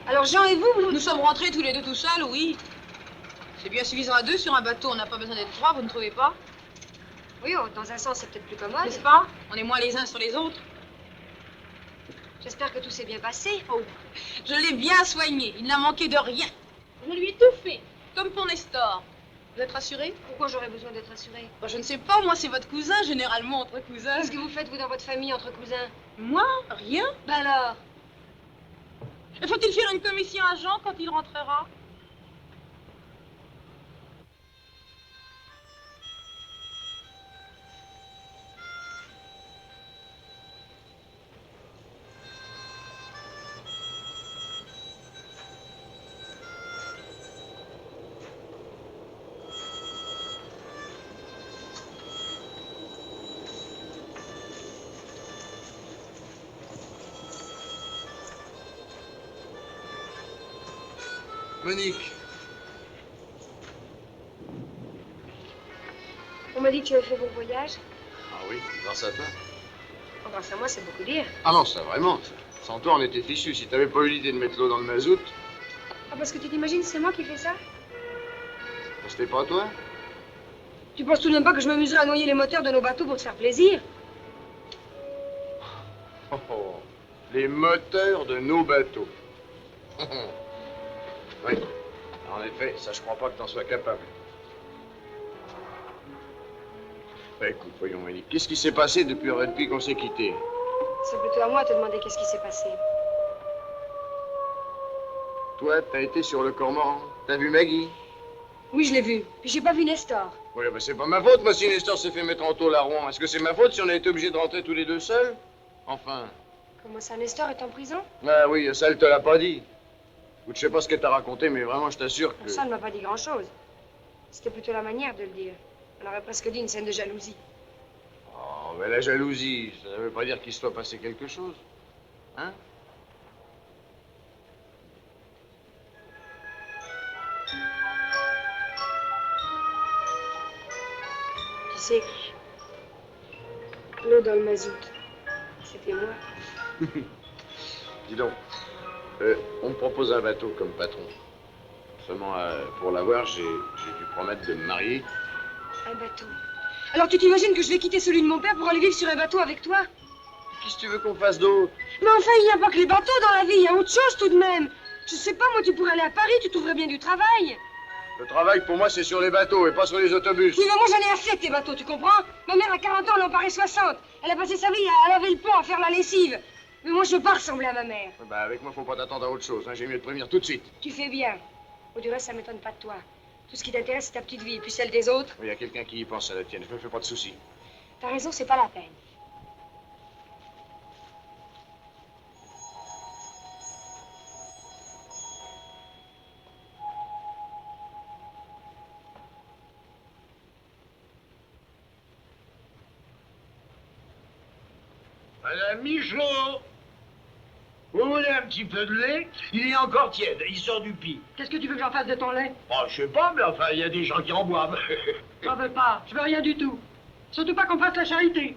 Alors Jean et vous, Nous sommes rentrés tous les deux tout seuls, oui. C'est bien suffisant à deux sur un bateau, on n'a pas besoin d'être trois, vous ne trouvez pas? Oui, oh, dans un sens, c'est peut-être plus commode. N'est-ce pas? On est moins les uns sur les autres. J'espère que tout s'est bien passé. Oh, je l'ai bien soigné, il n'a manqué de rien. Je lui ai tout fait, comme pour Nestor. Vous êtes rassuré? Pourquoi j'aurais besoin d'être rassurée? Je ne sais pas, moi c'est votre cousin, généralement entre cousins. Qu'est-ce que vous faites, vous, dans votre famille, entre cousins? Moi? Rien. Ben alors? Faut-il faire une commission à Jean quand il rentrera? Monique. On m'a dit que tu avais fait bon voyage. Ah oui, grâce à toi. Oh, grâce à moi, c'est beaucoup dire. Ah non, ça vraiment. Sans toi, on était fichus. Si t'avais pas eu l'idée de mettre l'eau dans le mazout, Ah, parce que tu t'imagines, c'est moi qui fais ça? c'était pas toi. Tu penses tout de même pas que je m'amuserais à noyer les moteurs de nos bateaux pour te faire plaisir? les moteurs de nos bateaux. Oui, en effet, ça je crois pas que t'en sois capable. Bah, écoute, voyons, Annie, qu'est-ce qui s'est passé depuis qu'on s'est quittés? C'est plutôt à moi de te demander qu'est-ce qui s'est passé. Toi, t'as été sur le cormoran, t'as vu Maggie? Oui, je l'ai vu. Puis j'ai pas vu Nestor. Oui, bah c'est pas ma faute, moi, si Nestor s'est fait mettre en tôle à Rouen. Est-ce que c'est ma faute si on a été obligés de rentrer tous les deux seuls? Enfin... Comment ça, Nestor est en prison? Ah oui, ça, elle te l'a pas dit. Ou je sais pas ce qu'elle t'a raconté, mais vraiment, je t'assure que... Ça ne m'a pas dit grand-chose. C'était plutôt la manière de le dire. On aurait presque dit une scène de jalousie. Oh, mais la jalousie, ça ne veut pas dire qu'il se soit passé quelque chose. Hein? Tu sais, l'eau dans le mazout, c'était moi. Dis donc, on me propose un bateau comme patron. Seulement, pour l'avoir, j'ai dû promettre de me marier. Un bateau. Alors tu t'imagines que je vais quitter celui de mon père pour aller vivre sur un bateau avec toi? Qu'est-ce que tu veux qu'on fasse d'autre? Mais enfin, il n'y a pas que les bateaux dans la vie, il y a autre chose tout de même. Je sais pas, moi, tu pourrais aller à Paris, tu trouverais bien du travail. Le travail, pour moi, c'est sur les bateaux et pas sur les autobus. Oui, mais moi, j'en ai assez de tes bateaux, tu comprends? Ma mère a 40 ans, elle en paraît 60. Elle a passé sa vie à laver le pont, à faire la lessive. Mais moi, je veux pas ressembler à ma mère. Bah, avec moi, faut pas t'attendre à autre chose. Hein. J'ai mieux de prévenir tout de suite. Tu fais bien. Au du reste, ça m'étonne pas de toi. Tout ce qui t'intéresse, c'est ta petite vie, et puis celle des autres. Il y a quelqu'un qui y pense à la tienne. Je me fais pas de soucis. T'as raison, c'est pas la peine. Madame Michaud, vous voulez un petit peu de lait? Il est encore tiède, il sort du pis. Qu'est-ce que tu veux que j'en fasse de ton lait? Oh, je sais pas, mais enfin, il y a des gens qui en boivent. J'en veux pas, je veux rien du tout. Surtout pas qu'on fasse la charité.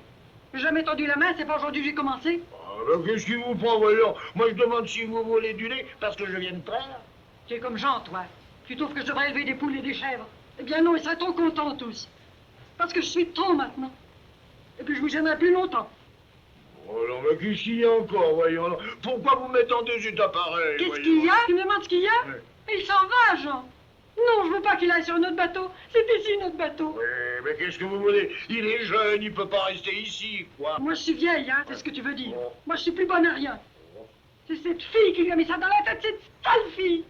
J'ai jamais tendu la main, c'est pas aujourd'hui que j'ai commencé. Oh, ben, qu'est-ce qui vous prend, voyons? Moi, je demande si vous voulez du lait parce que je viens de traire. Tu es comme Jean, toi. Tu trouves que je devrais élever des poules et des chèvres? Eh bien non, ils seraient trop contents tous. Parce que je suis trop maintenant. Et puis je vous gênerai plus longtemps. Oh non, mais qu'est-ce qu'il y a encore, voyons? Pourquoi vous mettez en deux états pareils? Qu'est-ce qu'il y a? Tu me demandes ce qu'il y a? Ouais. Il s'en va, Jean. Non, je veux pas qu'il aille sur notre bateau. C'est ici notre bateau. Oui, mais qu'est-ce que vous voulez? Il est jeune, il peut pas rester ici, quoi. Moi, je suis vieille, hein, c'est ce que tu veux dire. Moi, je suis plus bonne à rien. C'est cette fille qui lui a mis ça dans la tête, cette sale fille.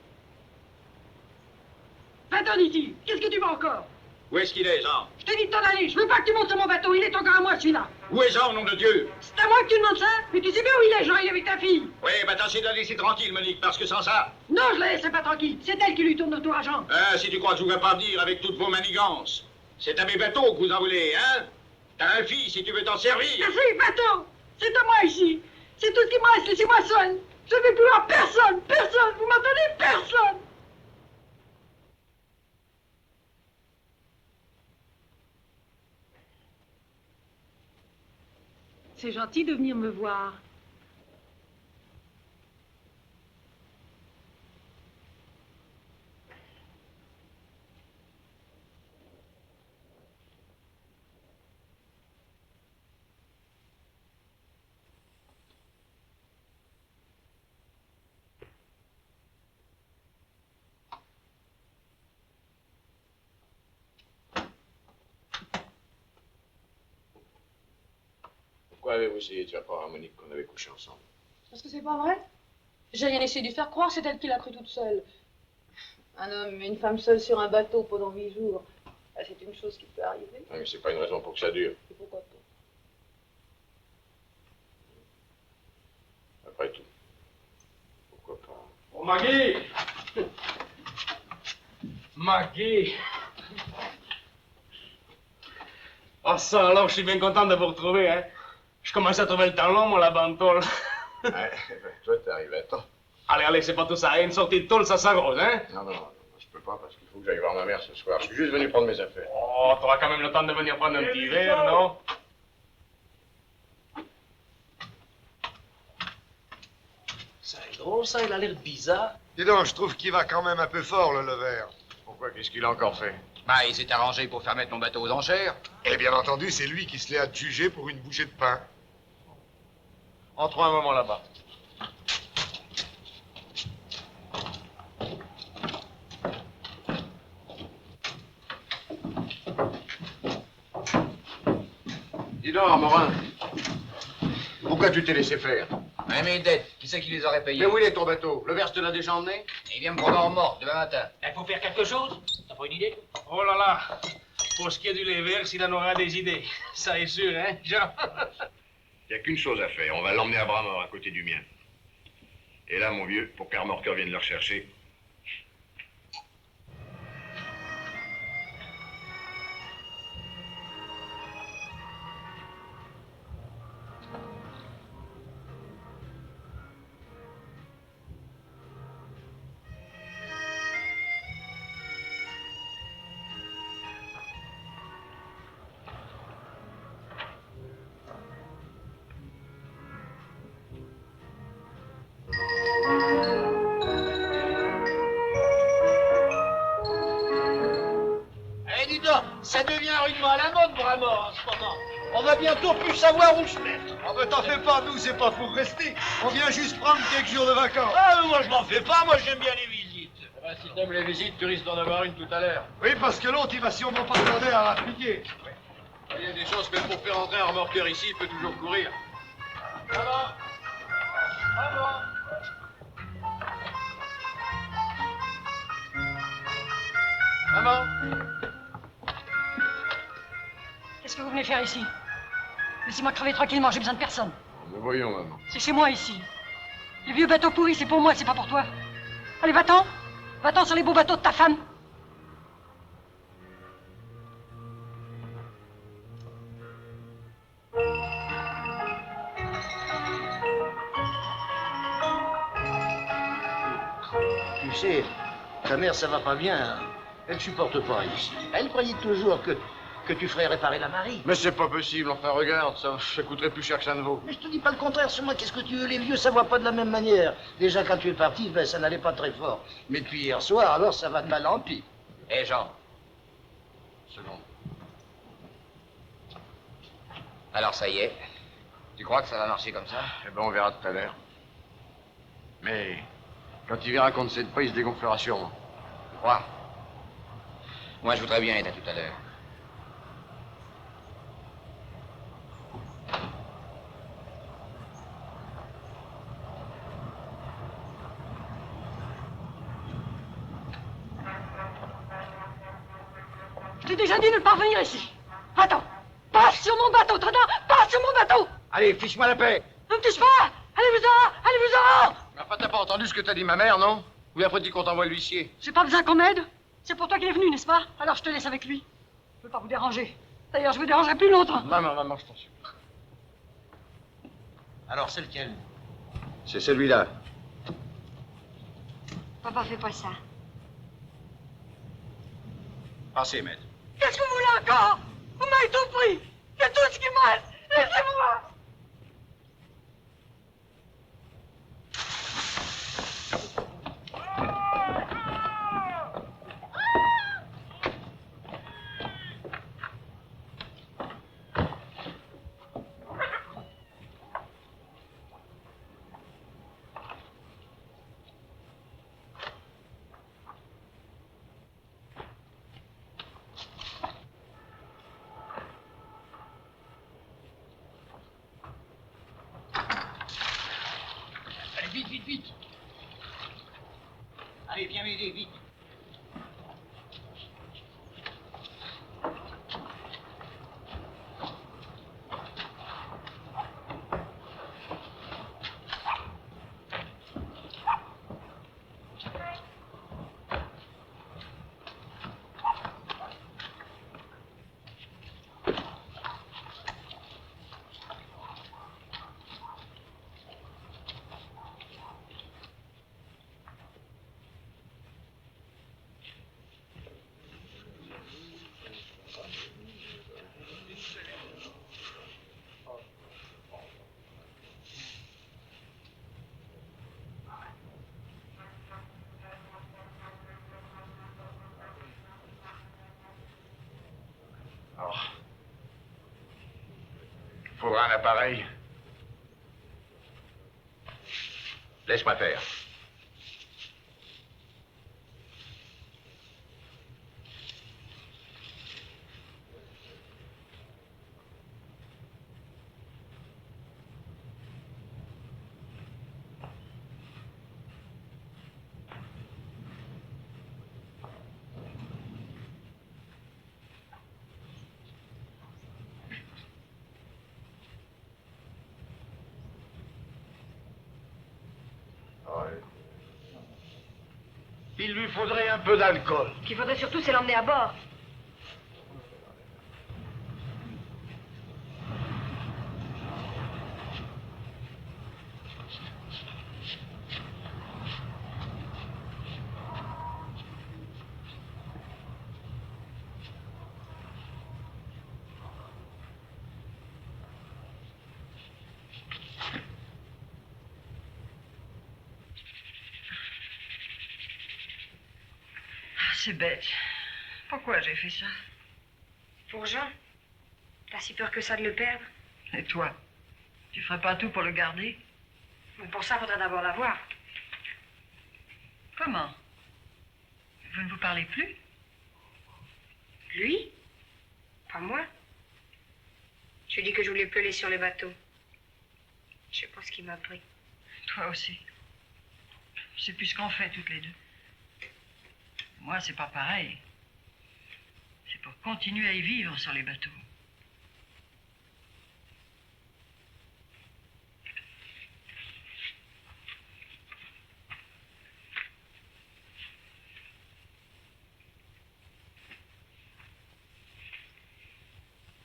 Va-t'en ici. Qu'est-ce que tu veux encore? Où est-ce qu'il est, Jean? Je te dis de t'en aller. Je veux pas que tu montes sur mon bateau. Il est encore à moi, celui-là. Où est Jean, au nom de Dieu? C'est à moi que tu demandes ça? Mais tu sais bien où il est, Jean. Il est avec ta fille. Oui, bah tâchez de la laisser tranquille, Monique, parce que sans ça... Non, je la laisserai pas tranquille. C'est elle qui lui tourne autour à Jean. Si tu crois que je voudrais pas venir avec toutes vos manigances. C'est à mes bateaux que vous en voulez, hein? T'as un fils, si tu veux t'en servir. Merci, bateau. C'est à moi ici. C'est tout ce qui me reste. Laissez-moi seul. Je ne vais plus voir personne. Personne. Vous m'entendez? Personne. C'est gentil de venir me voir. Pourquoi avez-vous essayé de faire croire à Monique qu'on avait couché ensemble? Parce que c'est pas vrai. J'ai rien essayé de lui faire croire, c'est elle qui l'a cru toute seule. Un homme et une femme seuls sur un bateau pendant 8 jours, c'est une chose qui peut arriver. Non, mais c'est pas une raison pour que ça dure. Et pourquoi pas? Après tout. Pourquoi pas? Oh, Maggie! Maggie! Oh, ça, alors, je suis bien content de vous retrouver, hein? Je commence à trouver le temps long, moi, là-bas en tôle. Ouais, ben, toi, t'es arrivé à temps. Allez, allez, c'est pas tout ça. Une sortie de tôle, ça s'arrose, hein? Non, je peux pas parce qu'il faut que j'aille voir ma mère ce soir. Je suis juste venu prendre mes affaires. Oh, t'auras quand même le temps de venir prendre un petit verre, non? Ça est drôle, ça, il a l'air bizarre. Dis donc, je trouve qu'il va quand même un peu fort, le Levert. Pourquoi? Qu'est-ce qu'il a encore fait? Bah, il s'est arrangé pour faire mettre mon bateau aux enchères. Et bien entendu, c'est lui qui se l'est adjugé pour une bouchée de pain. Entrons un moment là-bas. Dis donc, Morin. Pourquoi tu t'es laissé faire? Ouais, mes dettes, qui c'est qui les aurait payées? Mais où il est ton bateau? Le verse te l'a déjà emmené? Il vient me prendre en remorque demain matin. Il faut faire quelque chose. T'as pas une idée? Oh là là. Pour ce qui est du lait vert, il en aura des idées. Ça est sûr, hein, Jean? Il n'y a qu'une chose à faire. On va l'emmener à Bramor, à côté du mien. Et là, mon vieux, pour qu'un remorqueur vienne le rechercher, Eh, dis donc, ça devient rudement à la mode, Bramor, en ce moment. On va bientôt plus savoir où se mettre. Ah ben t'en fais pas, nous c'est pas pour rester. On vient juste prendre quelques jours de vacances. Ah, mais moi je m'en fais pas, moi j'aime bien les visites. Eh ben, si t'aimes les visites, tu risques d'en avoir une tout à l'heure. Oui, parce que l'autre il va sûrement pas tarder à rappliquer. Il y a des chances que pour faire entrer un remorqueur ici, il peut toujours courir. Maman. Maman. Maman. Qu'est-ce que vous venez faire ici? Laissez-moi crever tranquillement, j'ai besoin de personne. Mais voyons, maman. C'est chez moi ici. Les vieux bateaux pourris, c'est pour moi, c'est pas pour toi. Allez, va-t'en. Va-t'en sur les beaux bateaux de ta femme. Tu sais, ta mère, ça va pas bien. Elle supporte pas ici. Elle croyait toujours que tu ferais réparer la Marie. Mais c'est pas possible, enfin regarde, ça coûterait plus cher que ça ne vaut. Mais je te dis pas le contraire, sur moi, qu'est-ce que tu veux? Les vieux, ça va pas de la même manière. Déjà, quand tu es parti, ben, ça n'allait pas très fort. Mais depuis hier soir, alors ça va de mal en pis. Hé, Jean. Seconde. Alors, ça y est. Tu crois que ça va marcher comme ça? Eh ben, on verra tout à l'heure. Mais quand il verra qu'on ne cède pas, il se dégonflera sûrement. Tu crois? Moi, je voudrais bien être à tout à l'heure. Je t'ai déjà dit de ne pas venir ici. Attends. Passe sur mon bateau, t'entends? Passe sur mon bateau. Allez, fiche-moi la paix. Ne me touche pas. Allez-vous-en. Allez-vous-en. Mais enfin, t'as pas entendu ce que t'as dit ma mère, non? Ou après tu qu'on t'envoie l'huissier? J'ai pas besoin qu'on m'aide. C'est pour toi qu'il est venu, n'est-ce pas? Alors je te laisse avec lui. Je veux pas vous déranger. D'ailleurs, je vous dérangerai plus longtemps. Maman, je t'en supplie. Alors, c'est lequel? C'est celui-là. Papa, fais pas ça. Passez, maître. Qu'est-ce que vous voulez encore? Vous m'avez tout pris. C'est tout ce qui me reste. Laissez-moi. Vite, vite, vite. Allez, viens m'aider, vite. Faudra un appareil. Laisse-moi faire. Il lui faudrait un peu d'alcool. Ce qu'il faudrait surtout, c'est l'emmener à bord. C'est bête. Pourquoi j'ai fait ça? Pour Jean? T'as si peur que ça de le perdre? Et toi? Tu ferais pas tout pour le garder? Mais pour ça, faudra d'abord l'avoir. Comment? Vous ne vous parlez plus? Lui? Pas moi. Je lui ai dit que je voulais plus aller sur les bateaux. Je sais pas ce qu'il m'a pris. Toi aussi. Je sais plus ce qu'on fait toutes les deux. Moi, c'est pas pareil. C'est pour continuer à y vivre sur les bateaux.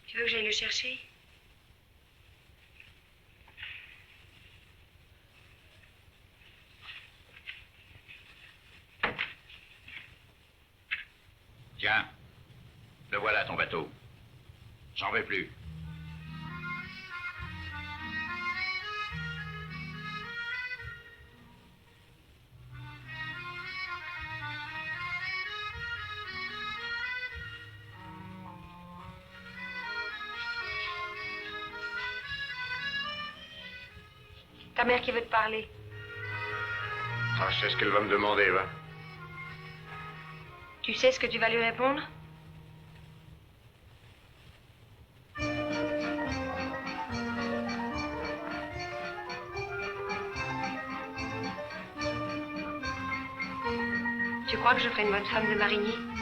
Tu veux que j'aille le chercher? Tiens, le voilà ton bateau. J'en veux plus. Ta mère qui veut te parler. Ah, je sais ce qu'elle va me demander, va. Tu sais ce que tu vas lui répondre? Tu crois que je ferai une bonne femme de marinier?